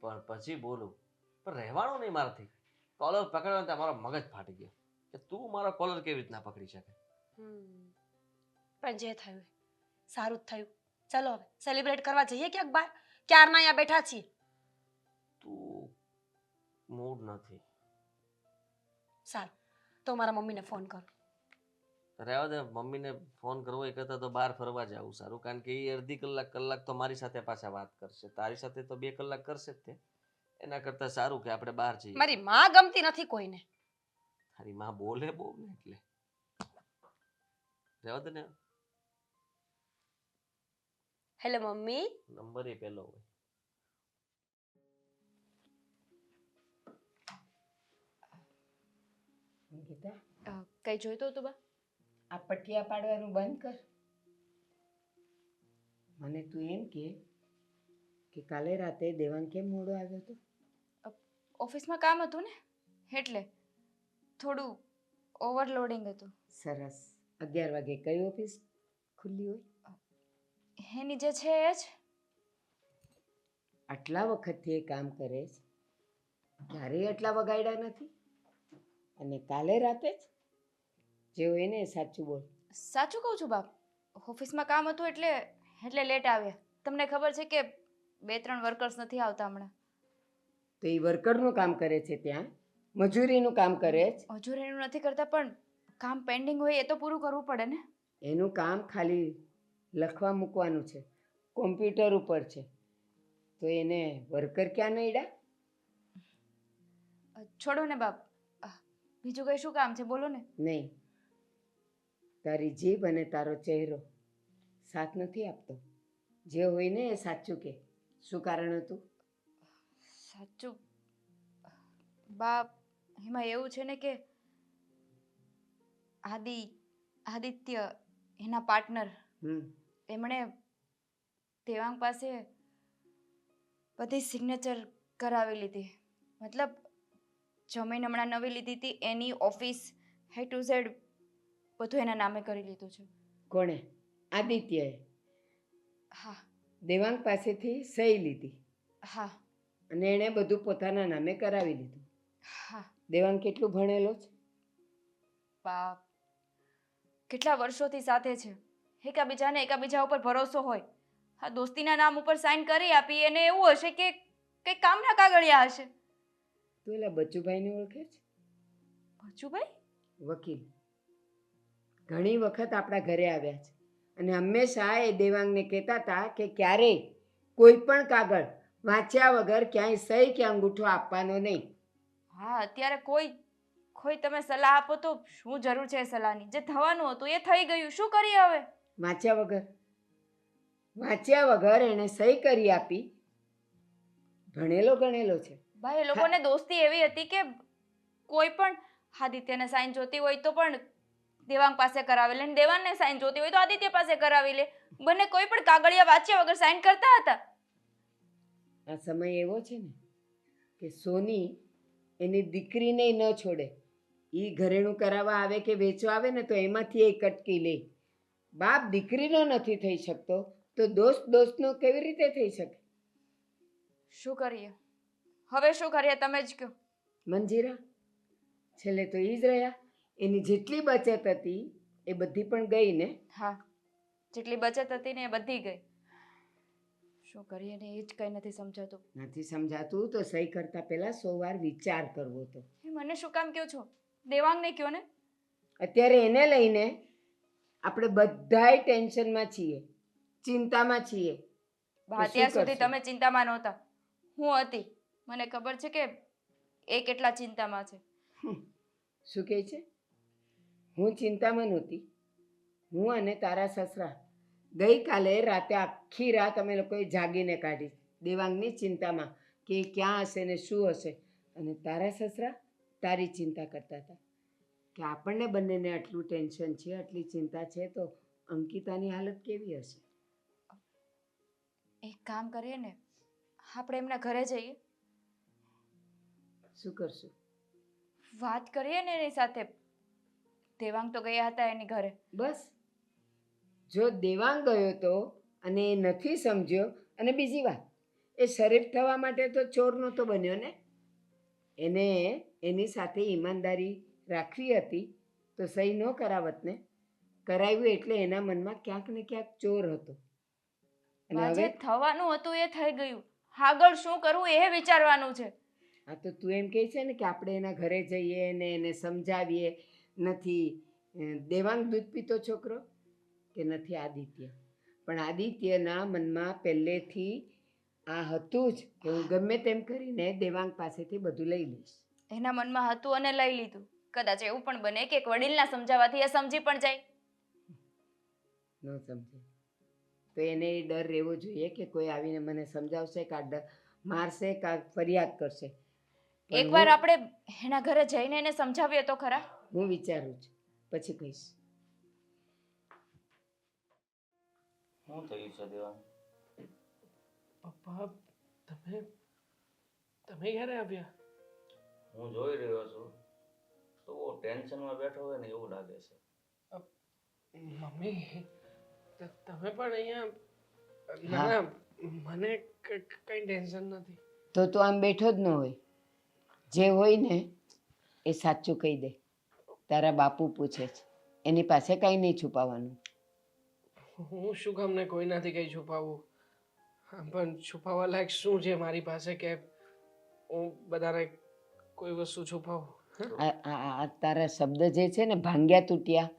Speaker 1: પણ પછી બોલું પણ રહેવાનું નહીં મારાથી. કોલર પકડ્યો તો મારો મગજ ફાટી ગયો કે તું મારો કોલર કેવી રીતના પકડી શકે.
Speaker 2: પણ જે થયું સારું જ થયું. ચલો હવે સેલિબ્રેટ કરવા જઈએ ક્યાંક બહાર, ક્યારના અહીંયા બેઠા છીએ.
Speaker 1: તું મૂડ નથી.
Speaker 2: સારું, તો મારા મમ્મીને ફોન કરું.
Speaker 1: રહેવા દે, મમ્મીને ફોન કરવો એ કરતાં તો બહાર ફરવા જવું સારું, કારણ કે એ અડધી કલાક તો મારી સાથે પાછા વાત કરશે, તારી સાથે તો 2 કલાક કરશે જ તે. એના કરતાં સારું કે આપણે બહાર જઈએ.
Speaker 2: મારી માં ગમતી નથી કોઈને.
Speaker 1: તારી માં બોલે બહુ ને એટલે રહેવા દે ને.
Speaker 2: Hello mummy.
Speaker 1: નંબર એ પેલો હોય.
Speaker 4: અંકિતા,
Speaker 6: કઈ જોઈતું હતું બા?
Speaker 4: આ પટિયા પાડવાનું બંધ કર. મને તું એમ કે કાલે રાતે દેવાંગ કેમ મોડો આવ્યો હતો?
Speaker 6: ઓફિસમાં કામ હતું ને એટલે થોડું ઓવરલોડિંગ હતું.
Speaker 4: સરસ. 11 વાગે કઈ ઓફિસ ખુલ્લી હોય?
Speaker 6: એની જે છે એ જ.
Speaker 4: આટલા વખતથી એ કામ કરે છે, ક્યારેય આટલા વગાડ્યા નથી. અને કાલે રાતે જ જે હોય ને એ સાચું બોલ.
Speaker 6: સાચું કહું છું બાપ, ઓફિસમાં કામ હતું એટલે લેટ આવ્યા. તમને ખબર છે કે 2-3 વર્કર્સ નથી આવતા હમણાં.
Speaker 4: તો એ વર્કરનું કામ કરે છે, ત્યાં મજૂરીનું કામ કરે છે.
Speaker 6: મજૂરીનું નથી કરતા પણ કામ પેન્ડિંગ હોય એ તો પૂરું કરવું પડે ને.
Speaker 4: એનું કામ ખાલી લખવા મૂકવાનું છે, કોમ્પ્યુટર ઉપર છે. તો એને વર્કર ક્યાં નડ્યા?
Speaker 6: છોડો ને બાપ, બીજું કઈ શું કામ છે બોલો ને.
Speaker 4: નહીં, તારી જીભ અને તારો ચહેરો સાથ નથી આપતો. જે હોય ને એ સાચું કે. શું કારણ હતું?
Speaker 6: સાચું બાપ, એમાં એવું છે ને કે આદિત્ય એના પાર્ટનર એમણે દેવાંગ પાસે બધી સિગ્નેચર કરાવી લીધી. મતલબ જમીન હમણાં નવી લીધી હતી, એની ઓફિસ A to Z બધું એના નામે કરી લીધું છે.
Speaker 4: કોણે? આદિત્યએ
Speaker 6: હા
Speaker 4: દેવાંગ પાસેથી સહી લીધી
Speaker 6: હા
Speaker 4: અને એણે બધું પોતાના નામે કરાવી લીધું.
Speaker 6: હા
Speaker 4: દેવાંગ કેટલું ભણેલો છે?
Speaker 6: બાપ, કેટલા વર્ષોથી સાથે છે, એકાબીજા ઉપર ભરોસો હોય. હા, દોસ્તીના નામ ઉપર સાઈન કરી આપી એને એવું હશે કે કઈ કામના કાગળિયા હશે.
Speaker 4: તું એલા બચુભાઈને ઓળખે છે?
Speaker 6: બચુભાઈ?
Speaker 4: વકીલ. ઘણી વખત આપણા ઘરે આવ્યા છે અને હંમેશા એ દેવાંગને કહેતા હતા કે ક્યારેય કોઈ પણ કાગળ વાંચ્યા વગર ક્યાંય સહી કે અંગૂઠો આપવાનો નહીં.
Speaker 6: હા, અત્યારે કોઈ તમે સલાહ આપો તો શું જરૂર છે એ સલાહની? જે થવાનું હતું એ થઈ ગયું, શું કરીએ હવે?
Speaker 4: વાંચ્યા વગર એણે સહી કરી આપી. ભણેલો ગણેલો છે
Speaker 6: ભાઈ, એ લોકોને દોસ્તી એવી હતી કે કોઈ પણ આદિત્યને સાઈન જોતી હોય તો પણ દેવાંગ પાસે કરાવી લે, દેવાંગને સાઈન જોતી હોય તો આદિત્ય પાસે કરાવી લે. બંને કોઈ પણ કાગળિયા વાંચ્યા વગર સાઈન કરતા હતા.
Speaker 4: આ સમય એવો છે ને કે સોની એની દીકરીને ન છોડે. એ ઘરેણું કરાવવા આવે કે વેચવા આવે ને તો એમાંથી એ કટકી લે. બાપ દીકરીનો નથી થઈ શકતો તો દોસ્તનો કેવી રીતે થઈ શકે?
Speaker 6: શું કરીએ હવે? શું કરીએ તમે જ કહો.
Speaker 4: મંજીરા, છેલ્લે તો એ જ રહ્યા. એની જેટલી બચત હતી એ બધી પણ ગઈ ને?
Speaker 6: હા, જેટલી બચત હતી ને એ બધી ગઈ. શું કરીએ ને એ જ કંઈ નથી સમજાતું.
Speaker 4: નથી સમજાતું તો સહી કરતા પહેલા 100 વાર વિચાર કરવો. તો
Speaker 6: એ મને શું કામ કહો છો? દેવાંગને કહો ને.
Speaker 4: અત્યારે એને લઈને આપણે બધાય ટેન્શનમાં છીએ, ચિંતામાં છીએ.
Speaker 6: અત્યાર સુધી તમે ચિંતામાં નહોતા, હું હતી. મને ખબર છે કે એ કેટલા ચિંતામાં છે.
Speaker 4: શું કહે છે? હું ચિંતામાં નહોતી? હું અને તારા સસરા ગઈકાલે રાતે આખી રાત અમે લોકોએ જાગીને કાઢી દેવાંગની ચિંતામાં કે એ ક્યાં હશે ને શું હશે. અને તારા સસરા તારી ચિંતા કરતા હતા કે આપણને બંનેને આટલું ટેન્શન છે, આટલી ચિંતા છે, તો અંકિતાની હાલત કેવી હશે?
Speaker 6: એક કામ કરીએ ને, આપણે એમના ઘરે જઈએ.
Speaker 4: શું કરશું?
Speaker 6: વાત કરીએ ને એની સાથે. દેવાંગ તો ગયા હતા એની ઘરે.
Speaker 4: બસ, જો દેવાંગ ગયો તો અને એ નથી સમજ્યો, અને બીજી વાત, એ શરીફ થવા માટે તો ચોર નહોતો બન્યો ને. એને એની સાથે ઈમાનદારી રાખવી હતી તો સહી ન કરાવત ને. કરાવ્યું એટલે એના મનમાં ક્યાંક ને ક્યાંક ચોર હતો. અને
Speaker 6: જે
Speaker 4: હવે
Speaker 6: થવાનું હતું એ થઈ ગયું. આગળ શું કરવું એ વિચારવાનું છે.
Speaker 4: આ તો તું એમ કહે છે ને કે આપણે એના ઘરે જઈએ ને એને સમજાવીએ. નથી દેવાંગ દૂધ પીતો છોકરો કે નથી આદિત્ય. પણ આદિત્યના મનમાં પહેલેથી આ હતું જ કે હું ગમે તેમ કરીને દેવાંગ પાસેથી બધું લઈ લઈશ.
Speaker 6: એના મનમાં હતું અને લઈ લીધું. કદાચ એવું પણ બને કે એક વડીલના સમજાવવાથી એ સમજી પણ જાય.
Speaker 4: ન સમજે તો એને એ ડર રહેવો જોઈએ કે કોઈ આવીને મને સમજાવશે કાં મારશે કાં ફરિયાદ કરશે. પણ
Speaker 6: એકવાર
Speaker 4: હું-
Speaker 6: આપણે એના ઘરે જઈને એને સમજાવીએ તો ખરા.
Speaker 4: હું વિચારું છું પછી કહીશ.
Speaker 5: શું થયું છે દેવાંગ?
Speaker 3: પપ્પા તમે ક્યારે આવ્યા?
Speaker 5: હું જોઈ રહ્યો છું તો બહુ ટેન્શનમાં બેઠો હોય ને એવું લાગે છે.
Speaker 3: મમ્મી તમે પણ અહીંયા ના ના મને કઈ ટેન્શન નથી.
Speaker 4: તો તું આમ બેઠો જ ન હોય. જે હોય ને એ સાચું કહી દે. તારા બાપુ પૂછે છે, એની પાસે કંઈ નહીં છુપાવવાનું.
Speaker 3: હું શું કામ ને કોઈનાથી કઈ છુપાવું? હા, પણ છુપાવવા લાયક શું છે મારી પાસે કે હું બધાને કોઈ વસ્તુ છુપાવું?
Speaker 4: આ તારા શબ્દ જે છે ને ભાંગ્યા તૂટ્યા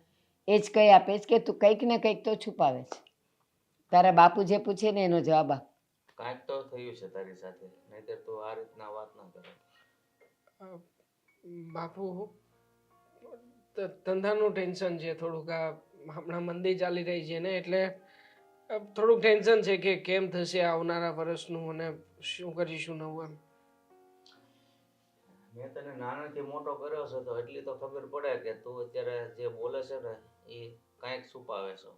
Speaker 4: એ જ કહી આપે છે કે તું કંઈક ને કંઈક તો છુપાવે છે. તારા બાપુ જે પૂછે ને એનો જવાબ આપ.
Speaker 5: કાંઈક તો થયું છે તારી સાથે, નહીંતર તું આ રીતના વાત ના કરે.
Speaker 3: બાપુ ધંધાનું ટેન્શન છે થોડુંક. આ હમણાં મંદી ચાલી રહી છે ને એટલે થોડુંક ટેન્શન છે કે કેમ થશે આવનારા વર્ષનું અને શું કરીશું નવું એમ.
Speaker 5: મેં તને નાનેથી મોટો કર્યો છે તો એટલી તો ખબર પડે કે તું અત્યારે જે બોલે છે ને એ કાંઈક છુપાવે છે.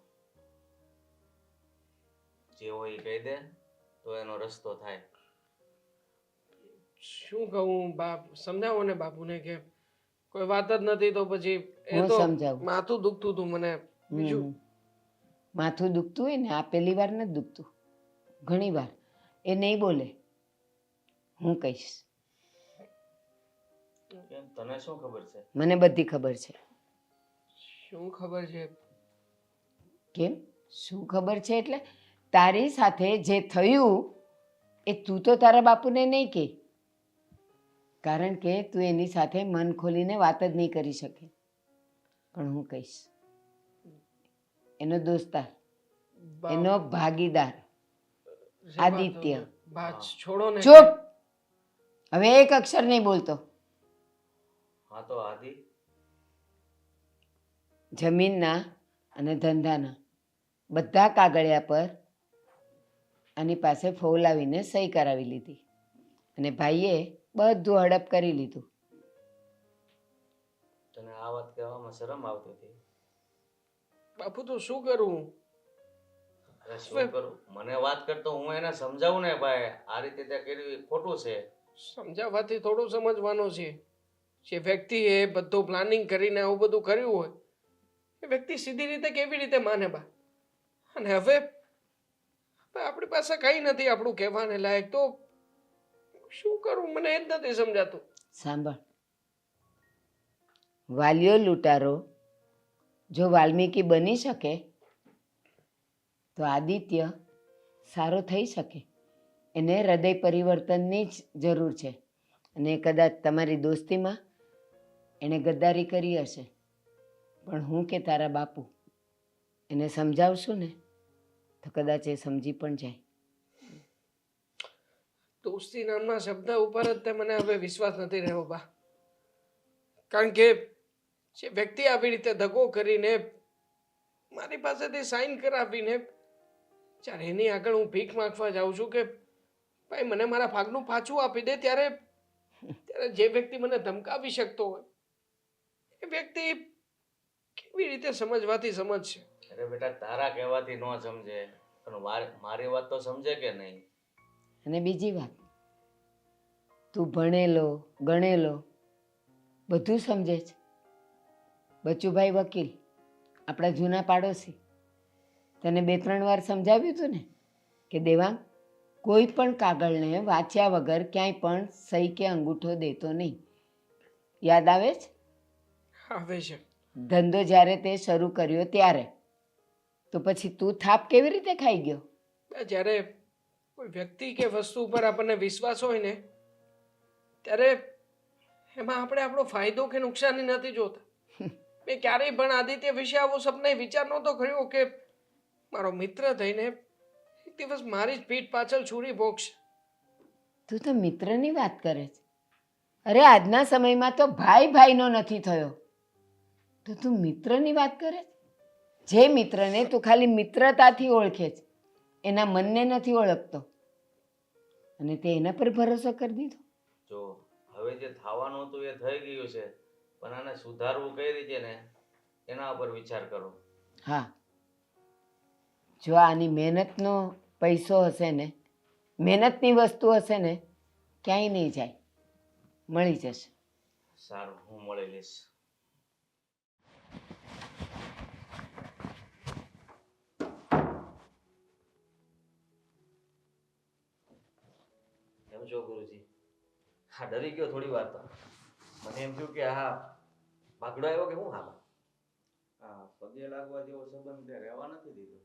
Speaker 5: જે હોય એ કહી દે તો એનો રસ્તો થાય.
Speaker 3: શું કહું બાપ, સમજાવો ને બાપુને કે કોઈ વાત જ નથી તો પછી એ
Speaker 4: હું
Speaker 3: તો
Speaker 4: સમજાવું.
Speaker 3: માથું દુખતું હતું મને. બીજું
Speaker 4: માથું દુખતું હોય ને આ પહેલી વાર નથી દુખતું, ઘણી વાર. એ નહીં બોલે, હું કહીશ.
Speaker 5: કેમ, તને શું ખબર છે?
Speaker 4: મને બધી ખબર છે.
Speaker 3: શું ખબર છે?
Speaker 4: કેમ શું ખબર છે એટલે તારી સાથે જે થયું એ તું તો તારા બાપુને નહીં કહે, કારણ કે તું એની સાથે મન ખોલીને વાત જ નહીં કરી શકે. પણ હું કહીશ. એનો દોસ્તાર, એનો ભાગીદાર આદિત્ય.
Speaker 3: બા છોડો ને.
Speaker 4: ચૂપ! હવે એક અક્ષર નહીં બોલતો.
Speaker 5: હા તો આદિ
Speaker 4: જમીનના અને ધંધાના બધા કાગળિયા પર આની પાસે ફોલાવીને સહી કરાવી લીધી અને ભાઈએ બધું હડપ કરી લીધું.
Speaker 5: તને આ વાત કહેવામાં શરમ આવતી હતી?
Speaker 3: બાપુ તો શું કરું?
Speaker 5: અરે શું કરું? મને વાત કરતો હું એને સમજાવું ને ભાઈ આ રીતે તે કર્યું એ ખોટું છે.
Speaker 3: સમજાવવાથી થોડું સમજવાનું છે. જે વ્યક્તિએ બધું પ્લાનિંગ કરીને આવું બધું કર્યું હોય એ વ્યક્તિ સીધી રીતે કેવી રીતે માને બા? અને હવે આપણી પાસે કઈ નથી આપણું કહેવાને લાયક તો શું કરું મને એ જ નથી સમજાતું.
Speaker 4: સાંભળ, વાલિયો લૂંટારો જો વાલ્મીકી બની શકે તો આદિત્ય સારો થઈ શકે. એને હૃદય પરિવર્તનની જ જરૂર છે અને કદાચ તમારી દોસ્તીમાં એણે ગદ્દારી કરી હશે, પણ હું કે તારા બાપુ એને સમજાવશું ને તો કદાચ એ સમજી પણ જાય.
Speaker 3: દોસ્તી નામના શબ્દ ઉપર જ તે મને હવે વિશ્વાસ નથી રહ્યો બા. કારણ કે જે વ્યક્તિ આવી રીતે દગો કરીને મારી પાસેથી સાઈન કરાવીને જ્યારે એની આગળ હું ભીખ માંગવા જાઉં છું કે ભાઈ મને મારા ભાગનું પાછું આપી દે, ત્યારે જે વ્યક્તિ મને ધમકાવી શકતો હોય એ વ્યક્તિ કેવી રીતે સમજવાથી સમજશે?
Speaker 5: અરે બેટા તારા કહેવાથી ન સમજે પણ મારી વાત તો સમજે કે નહીં?
Speaker 4: અને બીજી વાત, તું ભણેલો ગણેલો બધું સમજે છે. બચુભાઈ વકીલ, આપણા જૂના પાડોશી, તને 2-3 વાર સમજાવ્યું હતું ને કે દેવાંગ કોઈ પણ કાગળને વાંચ્યા વગર ક્યાંય પણ સહી કે અંગૂઠો દેતો નહીં. યાદ આવે છે?
Speaker 3: આવે છે.
Speaker 4: ધંધો જ્યારે તે શરૂ કર્યો ત્યારે તો પછી તું થાપ કેવી રીતે ખાઈ ગયો?
Speaker 3: જ્યારે કોઈ વ્યક્તિ કે વસ્તુ ઉપર આપણને વિશ્વાસ હોય ને ત્યારે એમાં આપણે આપણો ફાયદો કે નુકસાની નથી જોતા. મેં ક્યારેય પણ આદિત્ય વિશે આવો સપને વિચાર નહોતો કર્યો કે મારો મિત્ર થઈને એક દિવસ મારી જ પીઠ પાછળ છુરી ભોગશે.
Speaker 4: તું તો મિત્રની વાત કરે છે અરે આજના સમયમાં તો ભાઈ ભાઈનો નથી થયો તો તું મિત્રની વાત કરે છે? જે મિત્રને તું ખાલી મિત્રતાથી ઓળખે છે એના મનને નથી ઓળખતો અને તે એના પર ભરોસો કરી દીધો.
Speaker 5: જો હવે જે થવાનું હતું એ થઈ ગયું છે, પણ આને સુધારવું કઈ રીતે ને એના ઉપર વિચાર કરો.
Speaker 4: હા, જો આની મહેનતનો પૈસો હશે ને, મહેનતની વસ્તુ હશે ને, ક્યાંય નહીં જાય, મળી જશે.
Speaker 5: સારું, હું મળી લઈશ.
Speaker 1: કેમ છો ગુરુજી? હા, ડરી ગયો થોડી વાર તો. મને એમ થયું કે હા ભાગડો આવ્યો કે હું. હા,
Speaker 5: પગે લાગવા જેવો સંબંધ તે રહેવા નથી દીધો.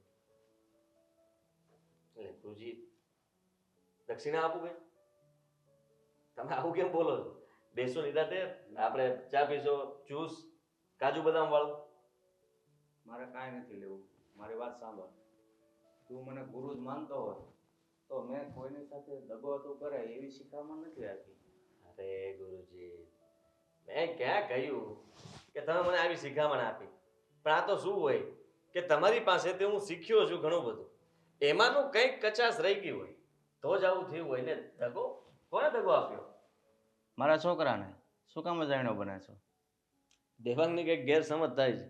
Speaker 1: એટલે ગુરુજી દક્ષિણા આપું કે? તમે આવું કેમ બોલો છો? બેસો નિરાતે, આપણે ચા પીશો, જ્યુસ, કાજુ બદામ વાળું.
Speaker 5: મારે કાંઈ નથી લેવું. મારી વાત સાંભળ. તું મને ગુરુ જ માનતો હોય તો મેં કોઈની સાથે દગો તો કરે એવી શિખામણ નથી આપી.
Speaker 1: અરે ગુરુજી, મેં ક્યાં કહ્યું કે તમે મને આવી શિખામણ આપી? પણ આ તો શું હોય કે તમારી પાસેથી હું શીખ્યો છું ઘણું બધું, એમાંનું કંઈક કચાશ રહી ગઈ હોય તો જ આવું થયું હોય ને. દગો કોને દગો આપ્યો?
Speaker 5: મારા છોકરાને શું કામ જાણ્યો બને છો?
Speaker 1: દેવાંગની કંઈક ગેરસમજ થાય છે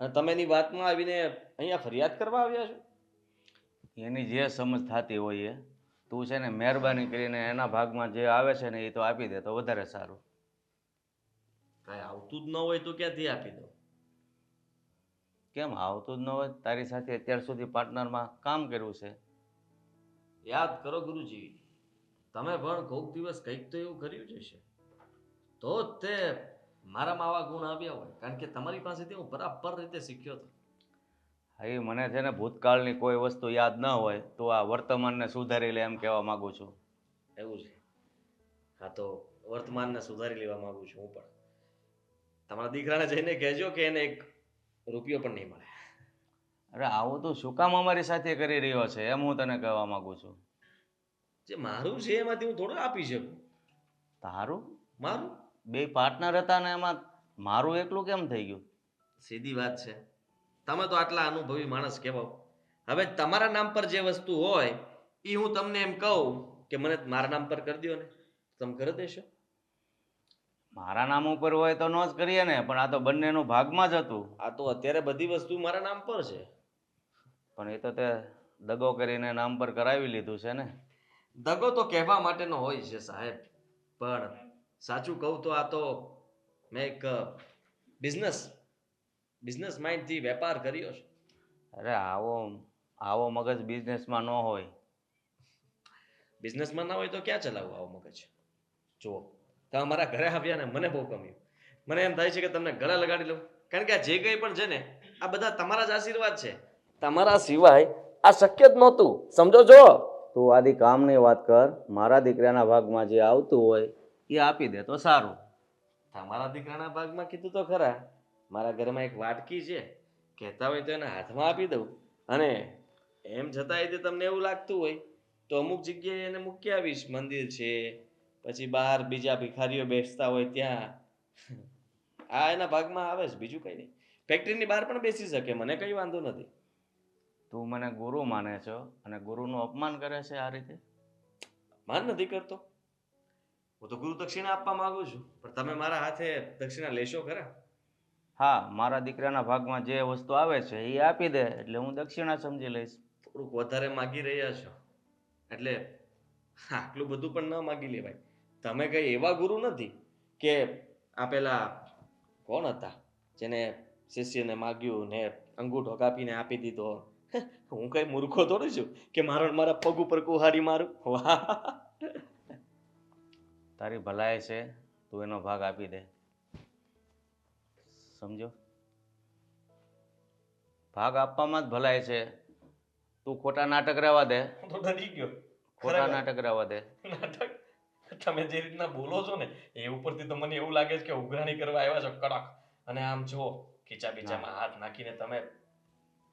Speaker 1: અને તમે એની વાતમાં આવીને અહીંયા ફરિયાદ કરવા આવ્યા છો?
Speaker 5: એની જે સમજ થતી હોય એ તું છે ને મહેરબાની કરીને એના ભાગમાં જે આવે છે ને એ તો આપી દે તો વધારે સારું.
Speaker 1: કાંઈ આવતું જ ન હોય તો ક્યાંથી આપી દો?
Speaker 5: કેમ આવતું જ ન હોય? તારી સાથે અત્યાર સુધી પાર્ટનરમાં કામ કર્યું છે.
Speaker 1: યાદ કરો ગુરુજી, તમે પણ કોઈક દિવસ કંઈક તો એવું કર્યું જ હશે તો જ તે મારામાં આવા ગુણ આવ્યા હોય, કારણ કે તમારી પાસેથી હું બરાબર રીતે શીખ્યો હતો.
Speaker 5: હવે મને છે ને ભૂતકાળની કોઈ વસ્તુ યાદ ન હોય તો આ વર્તમાનને સુધારી લે એમ કહેવા માંગુ છું.
Speaker 1: એવું છે? હા, તો વર્તમાનને સુધારી લેવા માંગુ છું હું પણ. તમારા દીકરાને જઈને કહેજો કે એને 1 રૂપિયો પણ નહીં મળે.
Speaker 5: અરે આવું તું શું કામ અમારી સાથે કરી રહ્યો છે એમ હું તને કહેવા માંગુ છું.
Speaker 1: જે મારું છે એમાંથી હું થોડો આપી શકું.
Speaker 5: તારું?
Speaker 1: મારું
Speaker 5: બે પાર્ટનર હતા ને એમાં મારું એકલું કેમ થઈ ગયું?
Speaker 1: સીધી વાત છે. તમે તો આટલા અનુભવી માણસ કહેવાઓ. હવે તમારા નામ પર જે વસ્તુ હોય એ હું તમને એમ કહું કે મને મારા નામ પર કરી દો ને, તમે કરી દેશો?
Speaker 5: મારા નામ ઉપર હોય તો ન જ કરીએ ને, પણ આ તો બંનેનું ભાગમાં જ હતું.
Speaker 1: આ તો અત્યારે બધી વસ્તુ મારા નામ પર છે.
Speaker 5: પણ એ તો તે દગો કરીને નામ પર કરાવી લીધું છે ને.
Speaker 1: દગો તો કહેવા માટેનો હોય છે સાહેબ, પણ સાચું કહું તો આ તો મેં એક બિઝનેસ માઇન્ડથી વેપાર કર્યો છે.
Speaker 5: અરે આવો મગજ બિઝનેસમાં ન હોય.
Speaker 1: બિઝનેસમાં ના હોય તો ક્યાં ચલાવવું આવો મગજ? જુઓ, તમે મારા ઘરે આવ્યા ને મને બહુ ગમ્યું. મને એમ થાય છે કે તમને ગળા લગાડી લઉં, કારણ કે આ જે કંઈ પણ છે ને આ બધા તમારા જ આશીર્વાદ છે. તમારા સિવાય આ શક્ય જ નહોતું, સમજો છો?
Speaker 5: તું આદિ કામની વાત કર. મારા દીકરાના ભાગમાં જે આવતું હોય એ આપી દે તો સારું.
Speaker 1: તમારા દીકરાના ભાગમાં કીધું તો ખરા. મારા ઘરમાં એક વાટકી છે, કહેતા હોય તો એના હાથમાં આપી દઉં. અને એમ છતાંય તે તમને એવું લાગતું હોય તો અમુક જગ્યાએ એને મૂકી આવીશ. મંદિર છે, પછી બહાર બીજા ભિખારીઓ બેસતા હોય ત્યાં. આ એના ભાગમાં આવે છે, બીજું કંઈ નહીં. ફેક્ટરીની બહાર પણ બેસી શકે, મને કંઈ વાંધો નથી.
Speaker 5: તું મને ગુરુ માને છો અને ગુરુનું અપમાન કરે છે આ રીતે?
Speaker 1: માન નથી કરતો. હું તો ગુરુ દક્ષિણા આપવા માંગુ છું, પણ તમે મારા હાથે દક્ષિણા લેશો ખરા?
Speaker 5: હા, મારા દીકરાના ભાગમાં જે વસ્તુ આવે છે એ આપી દે એટલે હું દક્ષિણા સમજી લઈશ.
Speaker 1: થોડુંક વધારે માગી રહ્યા છો, એટલે આટલું બધું પણ ન માગી લેવાય. તમે કઈ એવા ગુરુ નથી કે આ પેલા કોણ હતા જેને શિષ્યને માગ્યું ને અંગૂઠો કાપીને આપી દીધો. હું કઈ મૂર્ખો થોડું છું કે મારા પગ ઉપર કુહાડી મારું. વાહ!
Speaker 5: તારી ભલાઈ છે, તું એનો ભાગ આપી દે. સમજો? ભાગ આપવામાં જ ભલાઈ છે. તું ખોટા નાટક રહેવા દે.
Speaker 1: હું તો ડરી ગયો.
Speaker 5: ખોટા નાટક રહેવા દે.
Speaker 1: નાટક? તમે જે રીતના બોલો છો ને એ ઉપરથી તો મને એવું લાગે છે કે ઉઘરાણી કરવા આવ્યા છો કડક. અને આમ જુઓ, ખીચા બીચામાં હાથ નાખીને તમે.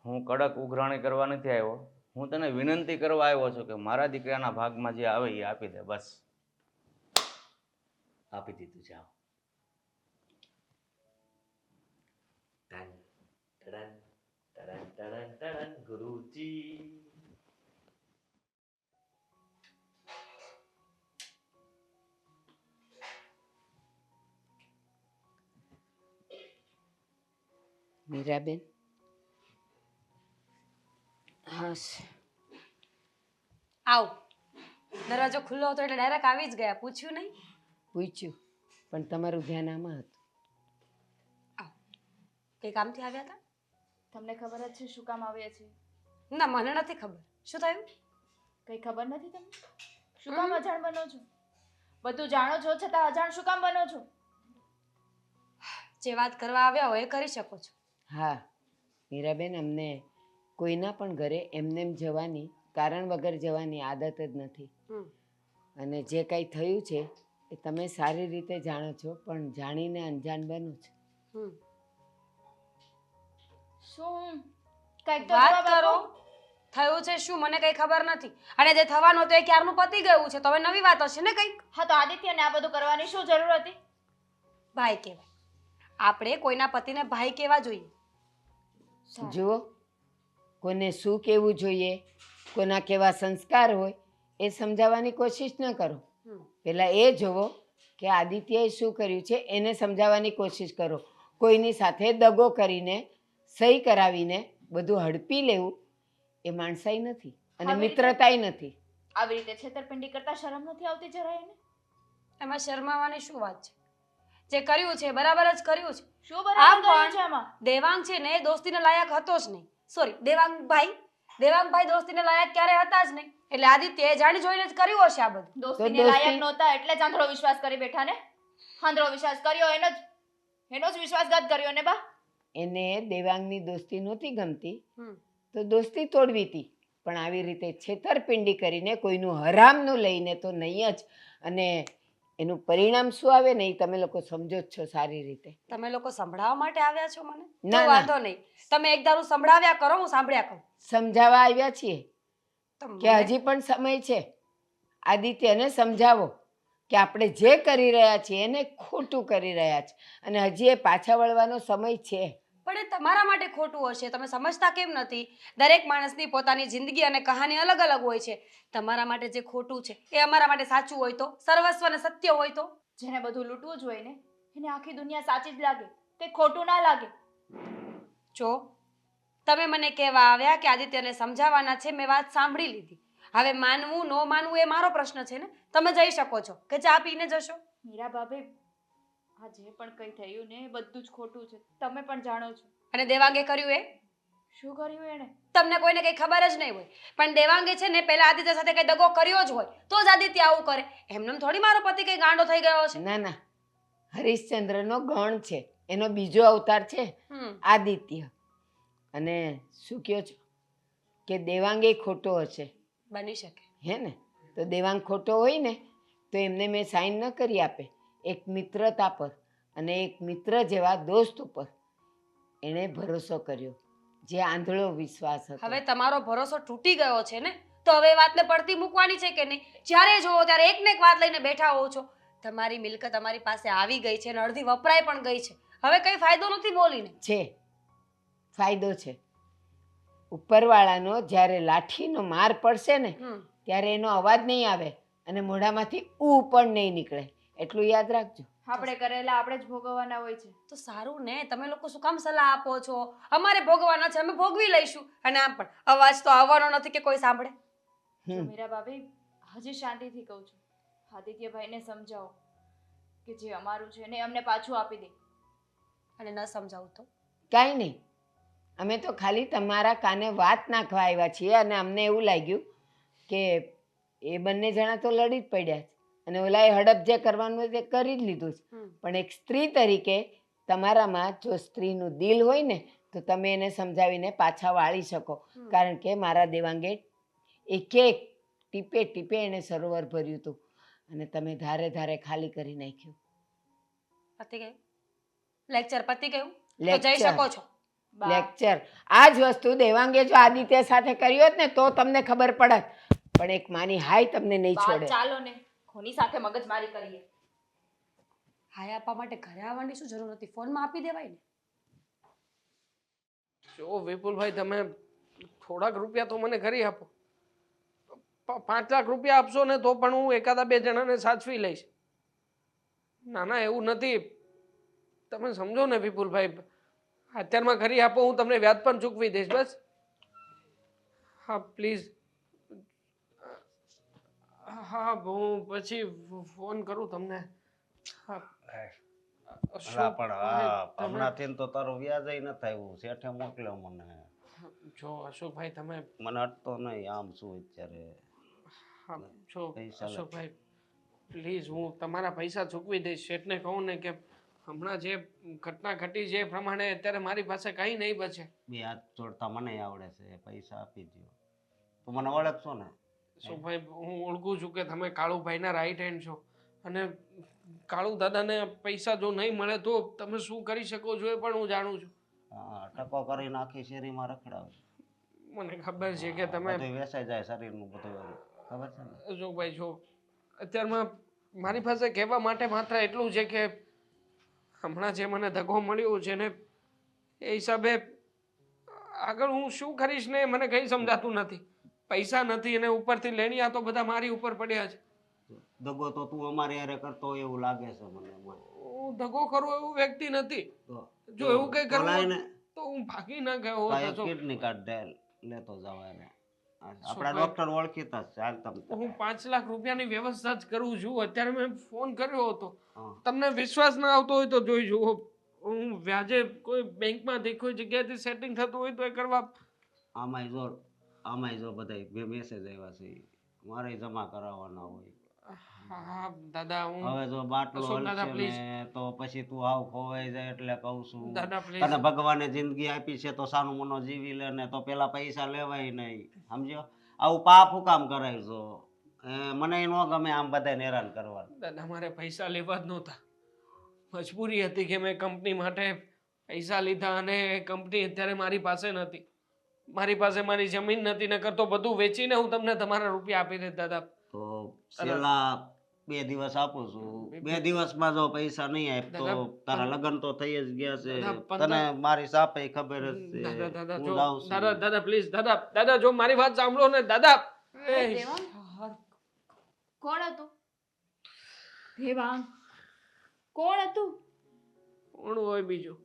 Speaker 5: હું કડક ઉઘરાણી કરવા નથી આવ્યો. હું તને વિનંતી કરવા આવ્યો છું કે મારા દીકરાના ભાગમાં જે આવે એ આપી દે, બસ.
Speaker 1: આપી દીધું. જાઓ. ટન ટડન ટડન ટડન ટડન ગુરુજી.
Speaker 4: મીરાબેન, હા
Speaker 2: આવ. દરવાજો ખુલ્લો હતો એટલે ડાયરેક્ટ આવી જ ગયા, પૂછ્યું નહીં?
Speaker 4: પૂછ્યું, પણ તમારું ધ્યાન આમાં હતું.
Speaker 2: કઈ કામથી આવ્યા હતા?
Speaker 7: તમને ખબર જ છે શું કામ આવ્યા છે?
Speaker 2: ના, મને નથી ખબર. શું થયું?
Speaker 7: કઈ ખબર નથી તમને? શું કામ અજાણ બનો છો? બધું જાણો છો છતાં અજાણ શું કામ બનો છો?
Speaker 2: જે વાત કરવા આવ્યા હોય એ કરી શકો છો.
Speaker 4: હા મીરાબેન, અમને કોઈના પણ ઘરે એમનેમ જવાની, કારણ વગર જવાની આદત જ નથી. અને જે કાંઈ થયું છે એ તમે સારી રીતે જાણો છો, પણ જાણીને અંજાન બનો છો.
Speaker 7: શું કઈક તો
Speaker 2: વાત
Speaker 7: જવાબ
Speaker 2: કરો.
Speaker 7: આપો.
Speaker 2: થયું છે શું મને કઈ ખબર નથી, અને જે થવાનું હતું એ ક્યારનું પતી ગયું છે, તો હવે નવી વાત હશે ને કંઈક.
Speaker 7: હા તો આદિત્યને આ બધું કરવાની શું જરૂર હતી?
Speaker 2: ભાઈ કહેવાય. આપણે કોઈના પતિને ભાઈ કહેવા જોઈએ.
Speaker 4: જુઓ, કોને શું કહેવું જોઈએ, કોના કેવા સંસ્કાર હોય એ સમજાવવાની કોશિશ ન કરો. પહેલાં એ જુઓ કે આદિત્યએ શું કર્યું છે એને સમજાવવાની કોશિશ કરો. કોઈની સાથે દગો કરીને, સહી કરાવીને બધું હડપી લેવું એ માણસાઈ નથી અને
Speaker 7: આવી રીતે?
Speaker 4: મિત્રતાય નથી.
Speaker 7: આવી રીતે છેતરપિંડી કરતા શરમ નથી આવતી જરાય એને?
Speaker 2: એમાં શરમાવાની શું વાત છે? જે કર્યું છે બરાબર જ કર્યું છે.
Speaker 7: શું
Speaker 2: આમ
Speaker 7: બરાબર
Speaker 2: પણ
Speaker 7: કર્યું છે આમાં?
Speaker 2: દેવાંગ છે ને એ દોસ્તીને લાયક હતો જ નહીં. સોરી, દેવાંગભાઈ દોસ્તીને લાયક ક્યારે હતા જ નહીં. એટલે આદિત્યએ જાણી જોઈને જ કર્યું હશે આ બધું.
Speaker 7: દોસ્તીને
Speaker 4: દોસ્તી-
Speaker 7: લાયક નહોતા એટલે જ આંધળો વિશ્વાસ કરી બેઠા ને. આંધળો વિશ્વાસ કર્યો એનો જ વિશ્વાસઘાત કર્યો ને બા.
Speaker 4: એને દેવાંગની દોસ્તી નહોતી ગમતી તો દોસ્તી તોડવી હતી, પણ આવી રીતે છેતરપિંડી કરીને કોઈનું હરામનું લઈને તો નહીં જ. અને એનું પરિણામ શું આવે ને એ તમે લોકો સમજો જ છો સારી રીતે.
Speaker 2: તમે લોકો સંભળાવવા માટે આવ્યા છો મને?
Speaker 4: ના,
Speaker 2: તો
Speaker 4: ના.
Speaker 2: વાંધો નહીં, તમે એક ધારું સંભળાવ્યા કરો, હું સાંભળ્યા કરું.
Speaker 4: સમજાવવા આવ્યા છીએ
Speaker 2: તો
Speaker 4: કે
Speaker 2: મને-
Speaker 4: હજી પણ સમય છે. આદિત્યને સમજાવો કે આપણે જે કરી રહ્યા છીએ એને ખોટું કરી રહ્યા છે અને હજી એ પાછા વળવાનો સમય છે.
Speaker 2: પણ એ તમારા માટે ખોટું હશે, તમે સમજતા કેમ નથી? દરેક માણસની પોતાની જિંદગી અને કહાની અલગ અલગ હોય છે. તમારા માટે જે ખોટું છે એ અમારા માટે સાચું હોય તો, સર્વસ્વ અને સત્ય હોય તો.
Speaker 7: જેને બધું લૂંટવું જ હોય ને એને આખી દુનિયા સાચી જ લાગે, તે ખોટું ના લાગે.
Speaker 2: જો તમે મને કહેવા આવ્યા કે આદિત્યને સમજાવવાના છે, મેં વાત સાંભળી લીધી. હવે માનવું ન માનવું એ મારો પ્રશ્ન છે ને. તમે જઈ શકો છો કે ચા પીને જશો.
Speaker 7: મીરા ભાભી, આ જે પણ કંઈ થયું ને એ બધું જ ખોટું છે, તમે પણ જાણો છો.
Speaker 2: અને દેવાંગે કર્યું એ
Speaker 7: શું કર્યું એણે?
Speaker 2: તમને કોઈને કઈ ખબર જ નહીં હોય, પણ દેવાંગે છે ને પહેલા આદિત્ય સાથે કઈ દગો કર્યો જ હોય તો જ આદિત્ય આવું કરે. એમને થોડી મારો પતિ કઈ ગાંડો થઈ ગયો છે.
Speaker 4: ના ના, હરિશ્ચંદ્રનો ગણ છે, એનો બીજો અવતાર છે આદિત્ય. અને શું કહો છો કે દેવાંગે ખોટો હશે?
Speaker 2: બની શકે.
Speaker 4: હે ને? તો દેવાંગ ખોટો હોય ને તો એમને મેં સાઈન ન કરી આપે એક મિત્રતા પર, અને એક મિત્ર જેવા દોસ્ત ઉપર એણે ભરોસો કર્યો, જે આંધળો વિશ્વાસ હતો.
Speaker 2: હવે તમારો ભરોસો તૂટી ગયો છે ને, તો હવે એ વાતને પડતી મૂકવાની છે કે નહીં? જ્યારે જોવો ત્યારે એક ને એક વાત લઈને બેઠા હો છો. તમારી મિલકત અમારી પાસે આવી ગઈ છે અને અડધી વપરાય પણ ગઈ છે. હવે કઈ ફાયદો નથી બોલીને.
Speaker 4: છે, ફાયદો છે. ઉપરવાળાનો જ્યારે લાઠીનો માર પડશે ને ત્યારે એનો અવાજ નહીં આવે અને મોઢામાંથી ઉ પણ નહીં નીકળે, એટલું યાદ રાખજો.
Speaker 7: આપણે કરેલા આપણે જ ભોગવવાના હોય છે.
Speaker 2: તો સારું ને, તમે લોકો શું કામ સલાહ આપો છો? અમારે ભોગવાના છે, અમે ભોગવી લઈશું. અને આમ પણ અવાજ તો આવવાનો નથી કે કોઈ સાંભળે.
Speaker 7: જો મીરા ભાભી, હજી શાંતિથી કહું છું, આદિત્યભાઈને સમજાવો કે જે અમારું છે ને અમને પાછું આપી દે.
Speaker 2: અને ન સમજાવું તો
Speaker 4: કાંઈ નહીં, અમે તો ખાલી તમારા કાને વાત નાખવા આવ્યા છીએ અને અમને એવું લાગ્યું કે એ બંને જણા તો લડી જ પડ્યા છે અને ઓલાએ હડપ જે કરવાનું તે કરી જ લીધું છે. પણ એક સ્ત્રી તરીકે તમારામાં જો સ્ત્રીનું દિલ હોય ને તો તમે એને સમજાવીને પાછા વાળી શકો, કારણ કે મારા દેવાંગે એક એક ટીપે ટીપે એને સરોવર ભર્યું હતું અને તમે ધારે ધારે ખાલી કરી નાખ્યું.
Speaker 2: પતી ગયું લેક્ચર, પતી ગયું. તો જઈ
Speaker 4: લેક્ચર.
Speaker 2: શકો છો.
Speaker 7: બા,
Speaker 4: લેક્ચર આ જ વસ્તુ દેવાંગે જો આદિત્ય સાથે કર્યો હોત ને તો તમને ખબર પડત, પણ એક માની હાય તમને નહીં
Speaker 7: બા,
Speaker 4: છોડે.
Speaker 7: ચાલો ને, કોની સાથે મગજમારી કરીએ?
Speaker 2: હાય આપવા માટે ઘરે આવવાની શું જરૂર હતી, ફોનમાં આપી દેવાય ને.
Speaker 3: જો વિપુલભાઈ, તમે થોડાક રૂપિયા તો મને કરી આપો. 5 લાખ રૂપિયા આપશો ને તો પણ હું એકાદા 2 જણાને સાચવી લઈશ. ના ના, એવું નથી. તમે સમજો ને વિપુલભાઈ, અત્યારમાં કરી આપો, હું તમને વ્યાજ પણ ચૂકવી દઈશ. બસ હા પ્લીઝ. હા, હું પછી ફોન કરું તમને. હા
Speaker 8: અલા પણ હા
Speaker 3: તમે
Speaker 8: હમણાંથી તો તારું વ્યાજ ન આવ્યું, શેઠે મોકલ્યો મને.
Speaker 3: જો અશોકભાઈ, તમે
Speaker 8: મને અટતો નહીં, આમ શું અત્યારે
Speaker 3: હા જો
Speaker 8: પૈસા લે.
Speaker 3: અશોકભાઈ પ્લીઝ, હું તમારા પૈસા ચૂકવી દઈશ. શેઠને કહું ને કે હમણાં જે ઘટના ઘટી છે એ પ્રમાણે અત્યારે મારી પાસે કંઈ નહીં બચે.
Speaker 8: બે હાથ જોડતા મને આવડે છે, પૈસા આપી દો. તું મને ઓળખશો ને?
Speaker 3: અશોકભાઈ, હું ઓળખું છું કે તમે કાળુભાઈના રાઈટ હેન્ડ છો, અને કાળુ દાદાને પૈસા જો નહીં મળે તો તમે શું કરી શકો છો એ પણ હું જાણું છું.
Speaker 8: હા, ટકો કરીને આખી શેરીમાં રખડાવે.
Speaker 3: મને ખબર છે કે તમે
Speaker 8: બધું વેચાઈ જાય શરીરનું બધું, ખબર છે ને?
Speaker 3: અશોકભાઈ, જો અત્યારમાં મારી પાસે કહેવા માટે માત્ર એટલું છે કે હમણાં જે મને ધક્કો મળ્યો છે ને એ હિસાબે આગળ હું શું કરીશ ને મને કંઈ સમજાતું નથી. પૈસા નથી અને ઉપરથી લેણિયા તો બધા મારી ઉપર પડ્યા છે.
Speaker 8: દગો તો તું અમારી હારે કરતો હોય એવું લાગે છે મને.
Speaker 3: હું દગો કરું એવું વ્યક્તિ નથી.
Speaker 8: તો
Speaker 3: જો એવું કંઈ કરવું
Speaker 8: બોલાય
Speaker 3: હોત
Speaker 8: ને
Speaker 3: તો હું ભાગી ના ગયો
Speaker 8: તો
Speaker 3: હોત.
Speaker 8: એક
Speaker 3: અશોક,
Speaker 8: કિડની કાર્ડ દે, લેતો જવાય ને. આપણા
Speaker 3: ભાઈ,
Speaker 8: ડોક્ટર ઓળખીતા જ છે. હાલ તમે
Speaker 3: હું 5 લાખ રૂપિયાની વ્યવસ્થા જ કરું છું. અત્યારે મેં ફોન કર્યો હતો.
Speaker 8: હા.
Speaker 3: તમને વિશ્વાસ ના આવતો હોય તો જોઈ જુઓ. હું વ્યાજે કોઈ બેંકમાંથી કોઈ જગ્યાએથી સેટિંગ થતું હોય તો એ કરવા.
Speaker 8: આમાંય જો બધા મેસેજ આવ્યા છે, મારે જમા કરાવવાના હોય.
Speaker 3: હા દાદા, હું
Speaker 8: હવે જો બાટલો
Speaker 3: અશોક દાદા,
Speaker 8: હલશે
Speaker 3: please.
Speaker 8: ને તો પછી તું આવ ખોવાઈ જાય એટલે કહું છું.
Speaker 3: દાદા પ્લીઝ.
Speaker 8: તને ભગવાને જિંદગી આપી છે તો સાનું મનો જીવી લે ને, તો પેલા પૈસા લેવાય નહીં, સમજ્યો? આવું પાપ હું કામ કરાય છો? મને ન ગમે આમ બધાને હેરાન કરવાનું.
Speaker 3: દાદા, મારે પૈસા લેવા જ નહોતા. મજબૂરી હતી કે મેં કંપની માટે પૈસા લીધા અને કંપની અત્યારે મારી પાસે નથી. મારી પાસે મારી જમીન નથી, નકર તો બધું વેચીને હું તમને તમારા રૂપિયા આપી દેત દાદા.
Speaker 8: તો છેલ્લા 2 દિવસ આપું છું. 2 દિવસમાં જો પૈસા નહીં આપ તો તારા લગ્ન તો થઈ જ ગયા છે. તને મારી સાપે ખબર જ છે.
Speaker 3: દાદા
Speaker 8: હું
Speaker 3: જો
Speaker 8: જાઉં છું.
Speaker 3: દાદા પ્લીઝ, દાદા જો મારી વાત સાંભળો ને દાદા.
Speaker 7: દેવાંગ? કોણ હતું? દેવાંગ કોણ હતું?
Speaker 3: કોણ હોય બીજું?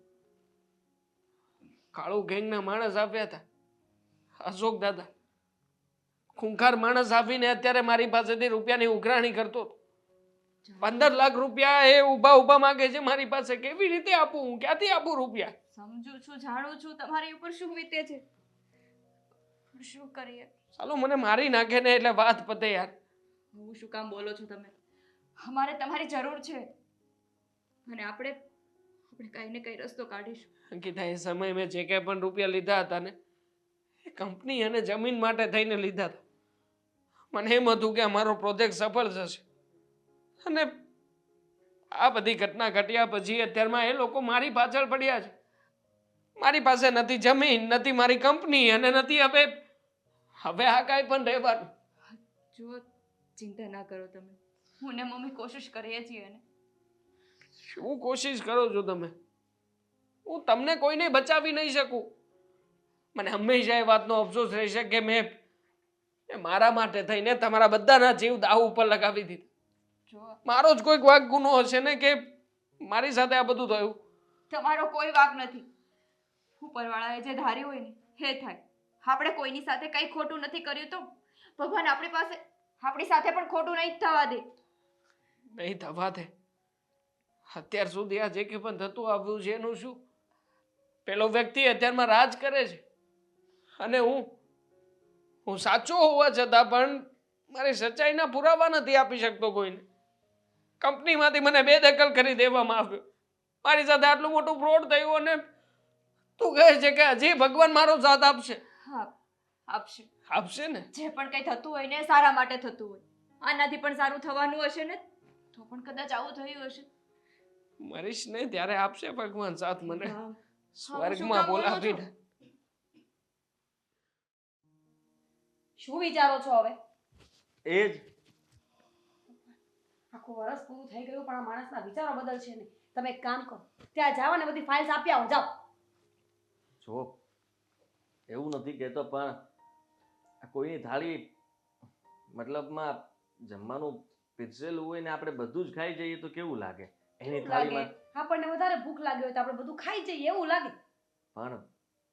Speaker 3: કાળુ ગેંગના માણસ આપ્યા હતા. અશોક દાદા ખૂંખાર માણસ આપીને અત્યારે મારી પાસેથી રૂપિયાની ઉઘરાણી કરતો હતો. 15 લાખ રૂપિયા એ ઊભા માંગે છે મારી પાસે. કેવી રીતે આપું હું? ક્યાંથી આપું રૂપિયા?
Speaker 7: સમજુ છું, જાણું છું તમારી ઉપર શું વીતે છે, પણ શું કરીએ?
Speaker 3: ચાલો મને મારી નાખે ને એટલે વાત પતે યાર.
Speaker 7: હું શું કામ બોલો છો તમે? અમારે તમારી જરૂર છે અને આપણે કઈ ને કઈ રસ્તો કાઢીશું.
Speaker 3: અંકિતા, એ સમયે મેં જે કંઈ પણ રૂપિયા લીધા હતા ને એ કંપની અને જમીન માટે થઈને લીધા હતા. મને એમ હતું કે અમારો પ્રોજેક્ટ સફળ થશે, અને આ બધી ઘટના ઘટ્યા પછી અત્યારમાં એ લોકો મારી પાછળ પડ્યા છે. મારી પાસે નથી જમીન, નથી મારી કંપની, અને નથી હવે આ કાંઈ પણ રહેવાનું.
Speaker 7: જો ચિંતા ના કરો તમે, હું ને મમ્મી કોશિશ કરીએ છીએ ને.
Speaker 3: શું કોશિશ કરો છો તમે? હું તમને કોઈને બચાવી નહીં શકું. મને હંમેશા એ વાતનો અફસોસ રહેશે કે મેં મારા માટે થઈને તમારા બધાના જીવ દાવ ઉપર લગાવી દીધા.
Speaker 7: જો
Speaker 3: મારો જ કોઈક વાંક ગુનો હશે ને કે મારી સાથે આ બધું થયું.
Speaker 7: તમારો કોઈ વાંક નથી. ઉપરવાળાએ જે ધાર્યું હોય ને એ થાય. આપણે કોઈની સાથે કંઈ ખોટું નથી કર્યું તો ભગવાન આપણી સાથે પણ ખોટું નહીં થવા દે.
Speaker 3: નહીં થવા દે. અત્યાર સુધી આ જે કંઈ પણ થતું આવ્યું છે એનું શું? પેલો વ્યક્તિ અત્યારમાં રાજ કરે છે, અને હું સાચો હોવા છતાં પણ મારી સચ્ચાઈના પુરાવા નથી આપી શકતો કોઈને. કંપનીમાંથી મને બેદખલ કરી દેવામાં આવ્યો. મારી સાથે આટલું મોટું ફ્રોડ થયું, અને તું કહે છે કે હજી ભગવાન મારો સાથ આપશે.
Speaker 7: હા, આપશે.
Speaker 3: આપશે ને?
Speaker 7: જે પણ કંઈ થતું હોય ને સારા માટે થતું હોય. આનાથી પણ સારું થવાનું હશે ને તો પણ કદાચ આવું થયું હશે.
Speaker 3: મરીશ ને ત્યારે આપશે ભગવાન સાથ મને,
Speaker 7: હા.
Speaker 3: સ્વર્ગમાં બોલાવીને.
Speaker 2: શું વિચારો છો હવે?
Speaker 1: એ જ
Speaker 2: આખું વરસ પૂરું થઈ ગયું પણ આ માણસના વિચારો બદલશે નહીં. તમે એક કામ કરો, ત્યાં જાઓ ને બધી ફાઇલ્સ આપી આવો, જાઓ.
Speaker 1: જો એવું નથી કહેતો, પણ આ કોઈની થાળી મતલબમાં જમવાનું પીરસેલું હોય ને આપણે બધું જ ખાઈ જઈએ તો કેવું લાગે? એની
Speaker 2: લાગે
Speaker 1: થાળીમાં
Speaker 2: આપણને વધારે ભૂખ લાગી હોય તો આપણે બધું ખાઈ જઈએ એવું લાગે.
Speaker 1: પણ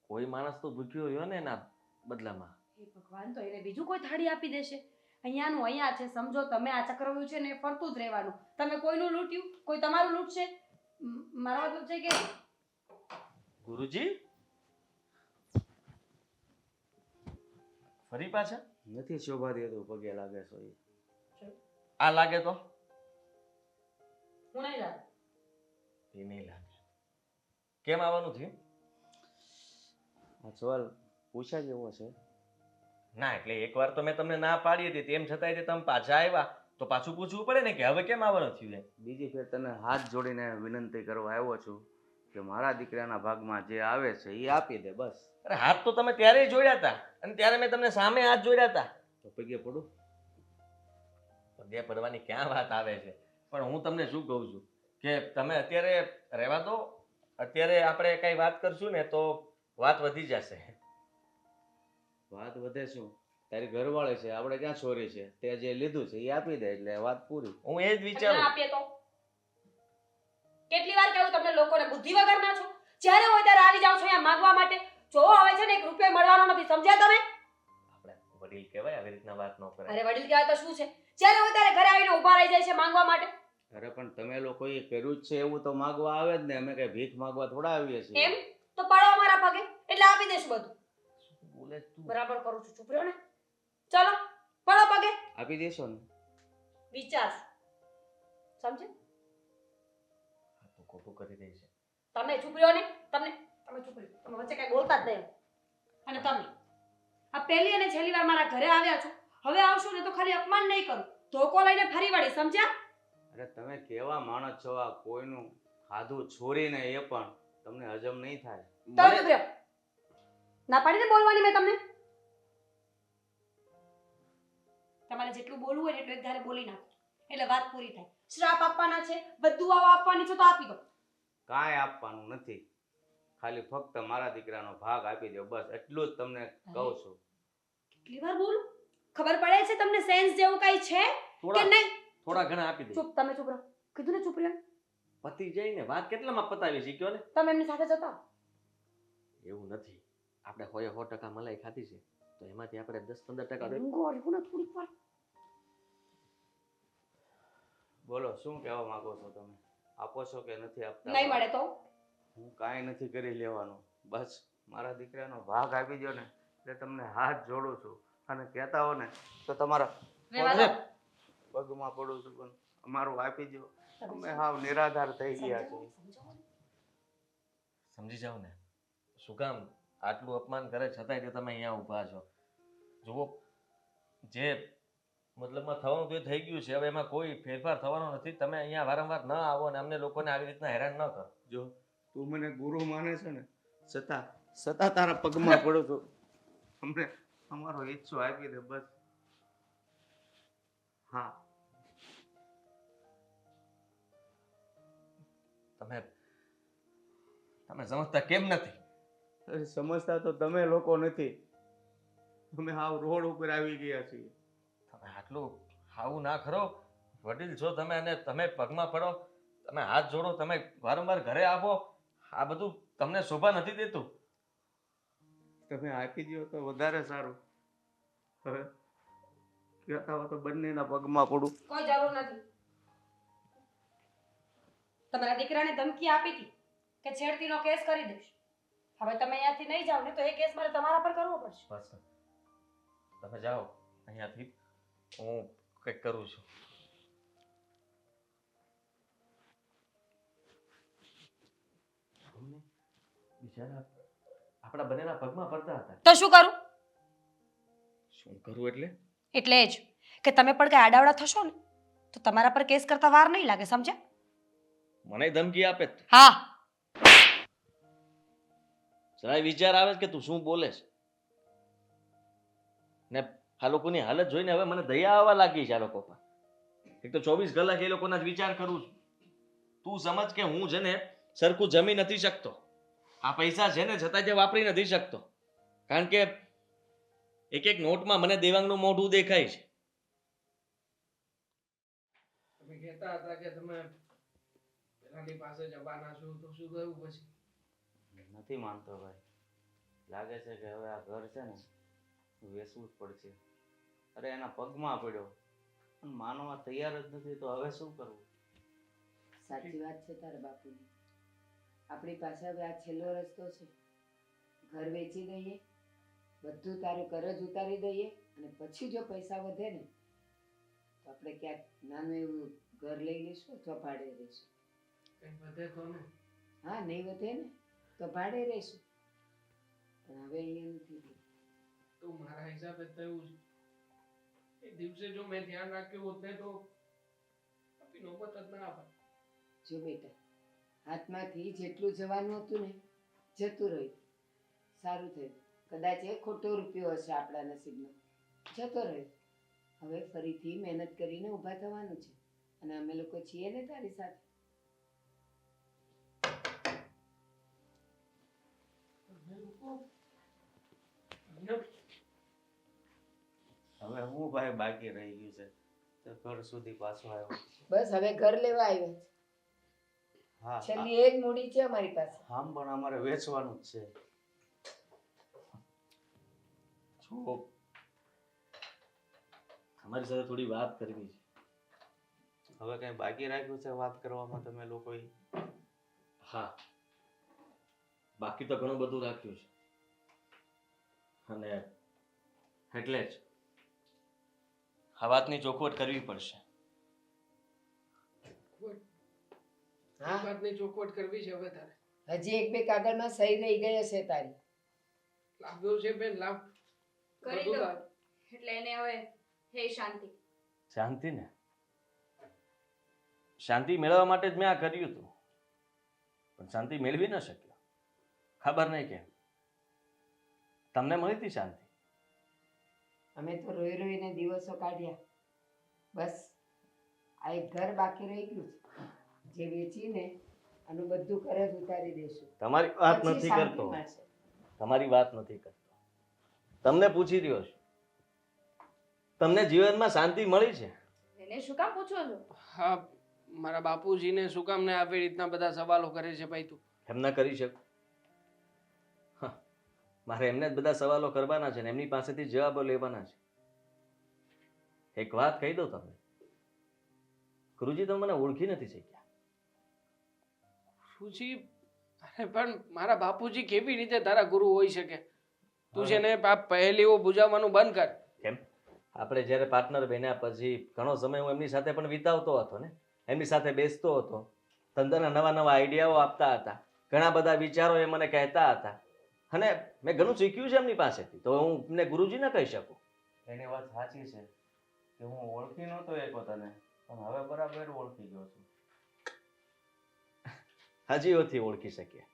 Speaker 1: કોઈ માણસ તો ભૂખ્યો રહ્યો ને એના બદલામાં.
Speaker 2: હે ભગવાન, તો એને બીજું કોઈ થાળી આપી દેશે? અહીંયાનું અહીંયા છે, સમજો તમે. આ ચક્રવ્યૂહ છે ને એ ફરતું જ રહેવાનું. તમે કોઈનું લૂંટ્યું, કોઈ તમારું લૂંટશે. મારો મતલબ છે કે
Speaker 1: ગુરુજી ફરી પાછા
Speaker 5: નથી શોભા દેતું, પગે લાગે છો ઈ.
Speaker 1: આ લાગે તો
Speaker 2: હું નહીં લાગે.
Speaker 1: એ નહીં લાગે. કેમ આવવાનું થયું?
Speaker 5: આ સવાલ પૂછા જેવો છે.
Speaker 1: ના એટલે એકવાર તો મેં તમને ના પાડી હતી, તેમ છતાંય તે તમે પાછા આવ્યા તો પાછું પૂછવું પડે ને કે હવે કેમ આવવાનું થયું એમ.
Speaker 5: બીજી ફેર તને હાથ જોડીને વિનંતી કરવા આવ્યો છું કે મારા દીકરાના ભાગમાં જે આવે છે એ આપી દે, બસ.
Speaker 1: અરે હાથ તો તમે ત્યારે જોડ્યા હતા અને ત્યારે મેં તમને સામે હાથ જોડ્યા હતા.
Speaker 5: તો પગે પડું.
Speaker 1: પગે પડવાની ક્યાં વાત આવે છે? પણ હું તમને શું કહું છું કે તમે અત્યારે રહેવા દો. અત્યારે આપણે કઈ વાત કરશું ને તો વાત વધી જશે.
Speaker 5: વાત વધે શું? તારી ઘરવાળી છે, આપણે ક્યાં છોરી છે? તે જે લીધું છે એ આપી દે એટલે વાત પૂરી.
Speaker 1: હું એ જ
Speaker 2: ના
Speaker 1: વિચારું.
Speaker 2: આપીએ તો કેટલી વાર કહ્યું તમને લોકોને બુદ્ધિ વગર ના છો? જ્યારે હોય ત્યારે આવી જાવ છો અહીંયા માંગવા માટે. જો હવે છે ને 1 રૂપિયો મળવાનો નથી, સમજ્યા તમે?
Speaker 1: આપણે વડીલ કહેવાય, આવી રીતના વાત ન કરાય.
Speaker 2: અરે વડીલ કહેવાય તો શું છે? જ્યારે હોય ત્યારે ઘરે આવીને ઊભા રહી જાય છે માંગવા માટે.
Speaker 5: અરે પણ તમે લોકો એ કર્યું જ છે એવું તો માગવા આવે જ ને. અમે કઈ ભીખ માગવા થોડા આવીએ છીએ.
Speaker 2: એમ તો પડો અમારા પગે એટલે આપી દેશું બધું.
Speaker 1: શું બોલે છે તું?
Speaker 2: બરાબર કરું છું, ચૂપ રહ્યો ને. ચલો પડો પગે.
Speaker 5: આપી દેશો ને?
Speaker 2: વિચાર સમજે?
Speaker 1: આ તો ખોટું કરી રહી છે.
Speaker 2: તમે ચૂપ રહ્યો ને. તમે ચૂપ રહ્યો. તમે વચ્ચે કઈ બોલતા જ નહીં. અને તમે આ પહેલી અને છેલ્લી વાર મારા ઘરે આવ્યા છો. હવે આવશો ને તો ખાલી અપમાન નહીં કરું, ધોકો લઈને ફરી વળી, સમજ્યા?
Speaker 5: અરે તમે કેવા માણસ છો? આ કોઈનું ખાધું છોરીને એ પણ તમને હજમ નહીં થાય.
Speaker 2: તો ચૂપ રહ્યો. ના પાડીને બોલવાની મેં તમને. તમારે જેટલું બોલવું હોય ને એટલું એક ધારે બોલી નાખો એટલે વાત પૂરી થાય. શ્રાપ આપવાના છે, બદુઆઓ આપવાની છે તો આપી દો.
Speaker 5: કાંઈ આપવાનું નથી. ખાલી ફક્ત મારા દીકરાનો ભાગ આપી દો, બસ એટલું જ તમને કહું છું.
Speaker 2: કેટલી વાર બોલું? ખબર પડે છે તમને સેન્સ જેવું કઈ છે કે નહીં?
Speaker 1: થોડા ઘણા આપી દે.
Speaker 2: ચૂપ. તમે ચૂપ રહો. કીધું ને ચૂપ રહ્યો.
Speaker 1: પતી જાય ને વાત. કેટલામાં પતાવી છે કયો ને?
Speaker 2: તમે એમની સાથે જતા હો.
Speaker 1: એવું નથી. આપણે 100% મલાઈ ખાધી છે તો એમાંથી આપણે 10-15%
Speaker 2: ઊંઘો આવ્યું ને થોડીક વાર.
Speaker 5: બોલો, શું કહેવા માંગો છો તમે? આપો છો કે નથી આપતા?
Speaker 2: નહીં મળે તો
Speaker 5: હું કાંઈ નથી કરી લેવાનું. બસ મારા દીકરાનો ભાગ આપી દો ને એટલે તમને હાથ જોડું છું. અને કહેતા હો ને તો તમારા
Speaker 2: રહેવા દો.
Speaker 5: પગમાં પડું છું, પણ અમારું આપી દો. અમે હાવ નિરાધાર થઈ ગયા છીએ.
Speaker 1: સમજી જાવ ને. શું કામ આટલું અપમાન કરે છતાંય તે તમે અહીંયા ઊભા છો? જુઓ, જે મતલબમાં થવાનું તો એ થઈ ગયું છે. હવે એમાં કોઈ ફેરફાર થવાનો નથી. તમે અહીંયા વારંવાર ન આવો ને અમને લોકોને આવી રીતના હેરાન ન કરો.
Speaker 5: જો તું મને ગુરુ માને છે ને, છતાં તારા પગમાં પડું છું. અમને અમારો ઈચ્છો આપી દે, બસ. હા,
Speaker 1: તમે સમજતા કેમ નથી?
Speaker 5: અરે સમજતા તો તમે લોકો નથી. અમે હાવ રોડ ઉપર આવી ગયા છીએ.
Speaker 1: તમે આટલું આવું ના કરો. વડીલ છો તમે અને તમે પગમાં પડો, તમે હાથ જોડો, તમે વારંવાર ઘરે આવો. આ બધું તમને શોભા નથી દેતું.
Speaker 5: તમે આપી દો તો વધારે સારું. હવે કહેતા હો તો બંનેના પગમાં પડું.
Speaker 2: કોઈ જરૂર નથી. તમારા દીકરાને ધમકી આપી હતી કે છેડતીનો કેસ કરી દઈશ. હવે તમે અહીંયાથી નહીં જાઓ ને તો એ કેસ મારે તમારા પર કરવો પડશે.
Speaker 1: બસ તમે જાઓ અહીંયાથી. હું કંઈક કરું છું. બિચારા આપણા બંનેના પગમાં પડતા હતા.
Speaker 2: તો શું કરું?
Speaker 1: શું કરું એટલે?
Speaker 2: એટલે જ કે તમે પણ કઈ આડાવડા થશો ને તો તમારા પર કેસ કરતા વાર નહીં લાગે, સમજ્યા?
Speaker 1: મને ધમકી આપે?
Speaker 2: હા.
Speaker 1: જરાય વિચાર આવે કે તું શું બોલે છે? ને આ લોકોની હાલત જોઈને હવે મને દયા આવવા લાગી છે આ લોકો પર. એક તો 24 કલાક એ લોકોના જ વિચાર કરું છું. તું સમજ કે હું છે ને સરખું જમી નથી શકતો. આ પૈસા છે ને છતાં જે વાપરી નથી શકતો, કારણ કે એક એક નોટમાં મને દેવાંગનું મોઢું દેખાય છે.
Speaker 3: તમે કહેતા હતા કે તમે પેલાની પાસે જવાના છો, તો શું થયું પછી?
Speaker 5: નથી માનતો ભાઈ. લાગે છે કે હવે આ ઘર છે ને વેચવું જ પડશે. અરે એના પગમાં પડ્યો પણ માનવા તૈયાર જ નથી, તો હવે શું કરવું?
Speaker 4: સાચી વાત છે તારા બાપુની. આપણી પાસે હવે આ છેલ્લો રસ્તો છે. ઘર વેચી દઈએ, બધું તારું કરજ ઉતારી દઈએ, અને પછી જો પૈસા વધે ને તો આપણે ક્યાંક નાનું એવું ઘર લઈ લઈશું અથવા ભાડે રહીશું.
Speaker 3: કંઈ વધે તો ને?
Speaker 4: હા, નહીં વધે ને તો ભાડે રહીશું. પણ હવે અહીંયા નથી થયું.
Speaker 3: તો મારા હિસાબે થયું છે. એ દિવસે જો મેં ધ્યાન રાખ્યું હોત ને તો આપી નોબત જ ના આવે.
Speaker 4: જો બેટા, હાથમાંથી જેટલું જવાનું હતું ને જતું રહ્યું. સારું થયું. કદાચ એ ખોટો રૂપિયો હશે આપણા નસીબમાં, જતો રહ્યો. હવે ફરીથી મહેનત કરીને ઊભા થવાનું છે, અને અમે લોકો છીએ ને તારી સાથે.
Speaker 3: તમે લોકો અહીંયા
Speaker 5: હવે હું ભાઈ બાકી રહી ગયું છે તો ઘર સુધી પાછો આવ્યો.
Speaker 4: બસ હવે ઘર લેવા આવ્યા છે.
Speaker 5: હા
Speaker 4: છેલ્લી એક મૂડી છે અમારી પાસે.
Speaker 5: આમ પણ અમારે વેચવાનું જ છે.
Speaker 1: જો તમારી સાથે થોડી વાત કરવી છે.
Speaker 5: હવે કઈ બાકી રાખ્યું છે વાત કરવામાં તમે લોકોએ?
Speaker 1: હા, બાકી તો ઘણું બધું રાખ્યું છે, અને એટલે જ આ વાતની ચોખવટ કરવી પડશે.
Speaker 4: હા,
Speaker 3: વાતની ચોખવટ કરવી છે હવે તારે.
Speaker 4: હજી એક બે કાગળમાં સહી રહી ગઈ હશે તારી.
Speaker 3: લાવ્યો છે બેન, લાવ.
Speaker 7: કરી
Speaker 3: બધું
Speaker 7: દો
Speaker 3: લાવ.
Speaker 7: એટલે એને હવે હે શાંતિ.
Speaker 1: શાંતિ ને શાંતિ મેળવવા માટે જ મેં આ કર્યું હતું, પણ શાંતિ મેળવી ન શક્યો. ખબર નહીં કેમ. તમને મળી હતી શાંતિ?
Speaker 4: અમે તો રોઈ રોઈને દિવસો કાઢ્યા. બસ આ એક ઘર બાકી રહી ગયું છે, જે વેચીને આનું બધું કરજ ઉતારી દઈશું.
Speaker 1: તમારી વાત
Speaker 4: પછી
Speaker 1: નથી
Speaker 4: શાંતિ
Speaker 1: કરતો,
Speaker 4: મળશે.
Speaker 1: તમારી વાત નથી કરતો. તમને પૂછી રહ્યો છું, તમને જીવનમાં શાંતિ મળી છે?
Speaker 7: એને શું કામ પૂછો છો?
Speaker 3: હા, મારા બાપુજીને શું કામ ને આવી રીતના બધા સવાલો કરે છે ભાઈ તું?
Speaker 1: એમ ના કરી શકું. હા, મારે એમને જ બધા સવાલો કરવાના છે ને એમની પાસેથી જવાબો લેવાના છે. એક વાત કહી દઉં તમને, ગુરુજી તમે મને ઓળખી નથી શક્યા.
Speaker 3: સુજી, અરે પણ મારા બાપુજી કેવી રીતે તારા ગુરુ હોઈ શકે? તું છે ને આ પહેલીઓ બુજાવવાનું બંધ કર.
Speaker 1: કેમ? આપણે જ્યારે પાર્ટનર બન્યા પછી ઘણો સમય હું એમની સાથે પણ વિતાવતો હતો ને, એમની સાથે બેસતો હતો, ધંધાના નવા નવા આઈડિયાઓ આપતા હતા, ઘણા બધા વિચારો એ મને કહેતા હતા, અને મેં ઘણું શીખ્યું છે એમની પાસેથી. તો હું એમને ગુરુજી ન કહી શકું.
Speaker 5: એની વાત સાચી છે કે હું ઓળખી નહોતો એક તને, પણ હવે બરાબર ઓળખી ગયો છું.
Speaker 1: હજી ઓછી ઓળખી શકીએ,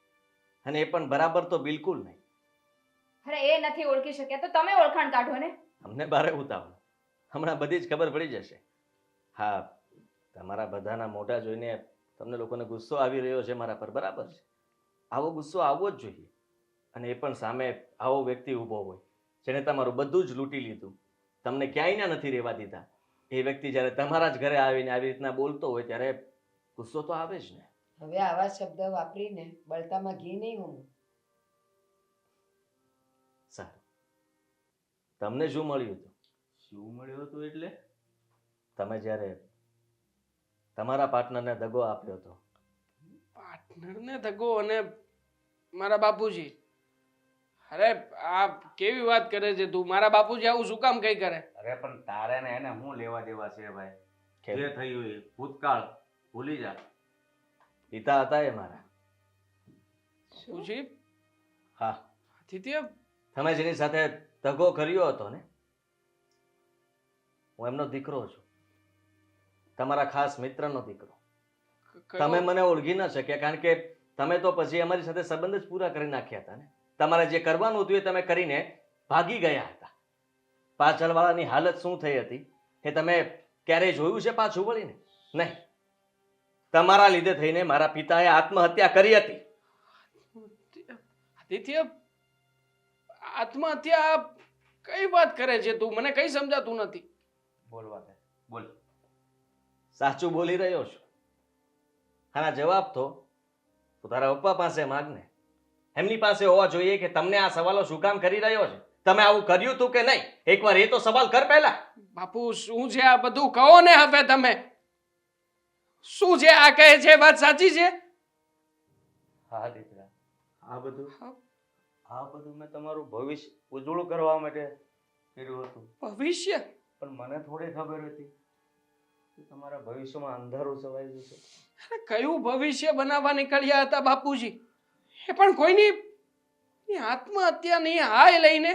Speaker 1: અને એ પણ બરાબર તો બિલકુલ નહીં.
Speaker 7: અરે એ નથી ઓળખી શક્યા તો તમે ઓળખાણ કાઢો ને.
Speaker 1: અમને બારે ઉતાવળ, હમણાં બધી જ ખબર પડી જશે. હા, તમારા બધાના મોઢા જોઈને તમને લોકોને ગુસ્સો આવી રહ્યો છે મારા પર, બરાબર છે. આવો ગુસ્સો આવવો જ જોઈએ, અને એ પણ સામે આવો વ્યક્તિ ઊભો હોય જેને તમારું બધું જ લૂંટી લીધું, તમને ક્યાંય ના નથી રહેવા દીધા. એ વ્યક્તિ જ્યારે તમારા જ ઘરે આવીને આવી રીતના બોલતો હોય ત્યારે ગુસ્સો તો આવે જ ને.
Speaker 4: હવે આવા શબ્દ વાપરીને બળતામાં ઘી નહીં હું.
Speaker 1: સારું, તમને શું મળ્યું હતું?
Speaker 5: શું મળ્યું હતું એટલે?
Speaker 1: તમે જ્યારે તમારા પાર્ટનરને દગો આપ્યો હતો.
Speaker 3: પાર્ટનરને દગો અને મારા બાપુજી? અરે આ કેવી વાત કરે છે તું? મારા બાપુજી આવું શું કામ કઈ કરે?
Speaker 5: અરે પણ તારે ને એને શું લેવા દેવા છે ભાઈ?
Speaker 1: કેમ?
Speaker 5: જે થયું એ ભૂતકાળ ભૂલી જા.
Speaker 1: પિતા હતા એ મારા.
Speaker 3: સુજી,
Speaker 1: હા,
Speaker 3: આદિત્ય,
Speaker 1: તમે જેની સાથે દગો કર્યો હતો ને, હું એમનો દીકરો છું, તમારા ખાસ મિત્રનો દીકરો. તમે મને ઓળખી ન શક્યા કારણ કે તમે તો પછી અમારી સાથે સંબંધ જ પૂરા કરી નાખ્યા હતા ને. તમારે જે કરવાનું હતું એ તમે કરીને ભાગી ગયા હતા. પાછળવાળાની હાલત શું થઈ હતી એ તમે ક્યારેય જોયું છે પાછું વળીને? નહીં. તમારા લીધે થઈને મારા પિતાએ આત્મહત્યા કરી હતી.
Speaker 3: આદિત્ય, આત્મહત્યા કઈ વાત કરે છે તું? મને કઈ સમજાતું નથી.
Speaker 5: બોલવા દે, બોલ.
Speaker 1: સાચું બોલી રહ્યો છું. આના જવાબ તો તારા પપ્પા પાસે માંગને. એમની પાસે હોવા જોઈએ કે તમને આ સવાલો શું કામ કરી રહ્યો છે. તમે આવું કર્યું તું કે નહીં? એકવાર એ તો સવાલ કર પહેલા.
Speaker 3: બાપુ, શું છે આ બધું? કહો ને હવે તમે. શું છે આ કહે છે? વાત સાચી છે?
Speaker 5: હા દીકરા, આ બધું મેં તમારું ભવિષ્ય ઉજળું કરવા માટે કર્યું હતું.
Speaker 3: ભવિષ્ય?
Speaker 5: પણ મને થોડી ખબર હતી કે તમારા ભવિષ્યમાં અંધારું છવાઈ જશે.
Speaker 3: અરે કયું ભવિષ્ય બનાવવા નીકળ્યા હતા બાપુજી? એ પણ કોઈની આત્મહત્યાની હાય લઈને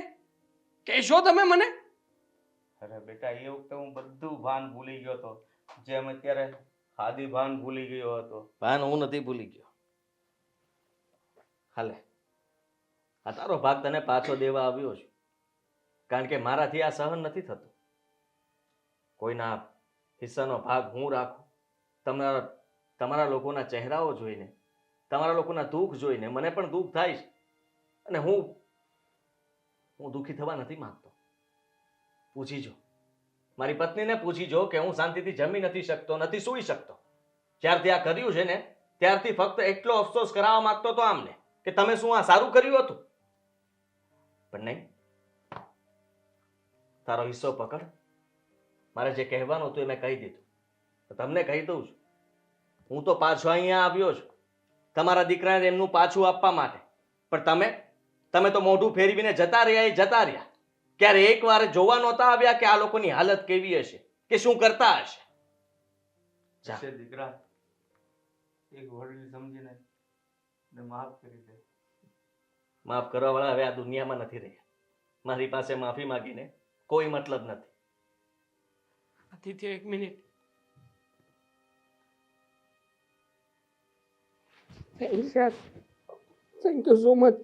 Speaker 3: કહેશો તમે મને?
Speaker 5: અરે બેટા, એ વખતે હું બધું ભાન ભૂલી ગયો હતો, જેમ અત્યારે આદિ ભાન ભૂલી ગયો હતો.
Speaker 1: ભાન હું નથી ભૂલી ગયો. હાલે, આ તારો ભાગ તને પાછો દેવા આવ્યો છું, કારણ કે મારાથી આ સહન નથી થતું. કોઈના હિસ્સાનો ભાગ હું રાખું. તમારા લોકોના ચહેરાઓ જોઈને, તમારા લોકોના દુઃખ જોઈને મને પણ દુઃખ થાય છે. અને હું દુઃખી થવા નથી માંગતો. પૂછી જો, મારી પત્નીને પૂછી જો કે હું શાંતિથી જમી નથી શકતો, નથી સૂઈ શકતો. જ્યારથી આ કર્યું છે ને ત્યારથી ફક્ત એટલો અફસોસ કરાવવા માંગતો હતો આમને કે તમે શું આ સારું કર્યું હતું. પણ નહીં, તારો હિસ્સો પકડ. મારે જે કહેવાનું હતું એ મેં કહી દીધું. તો તમને કહી દઉં છું, હું તો પાછો અહીંયા આવ્યો છું તમારા દીકરાને એમનું પાછું આપવા માટે. પણ તમે તો મોઢું ફેરવીને જતા રહ્યા. ક્યારે એક વાર જોવા નહોતા આવ્યા કે આ લોકોની હાલત કેવી હશે, કે શું કરતા હશે.
Speaker 5: હશે દીકરા, એક વડીલ સમજીને માફ કરી દે.
Speaker 1: માફ કરવા વાળા હવે આ દુનિયામાં નથી રહ્યા. મારી પાસે માફી માંગીને કોઈ મતલબ નથી.
Speaker 3: આદિત્ય, એક minute. Thank you so much.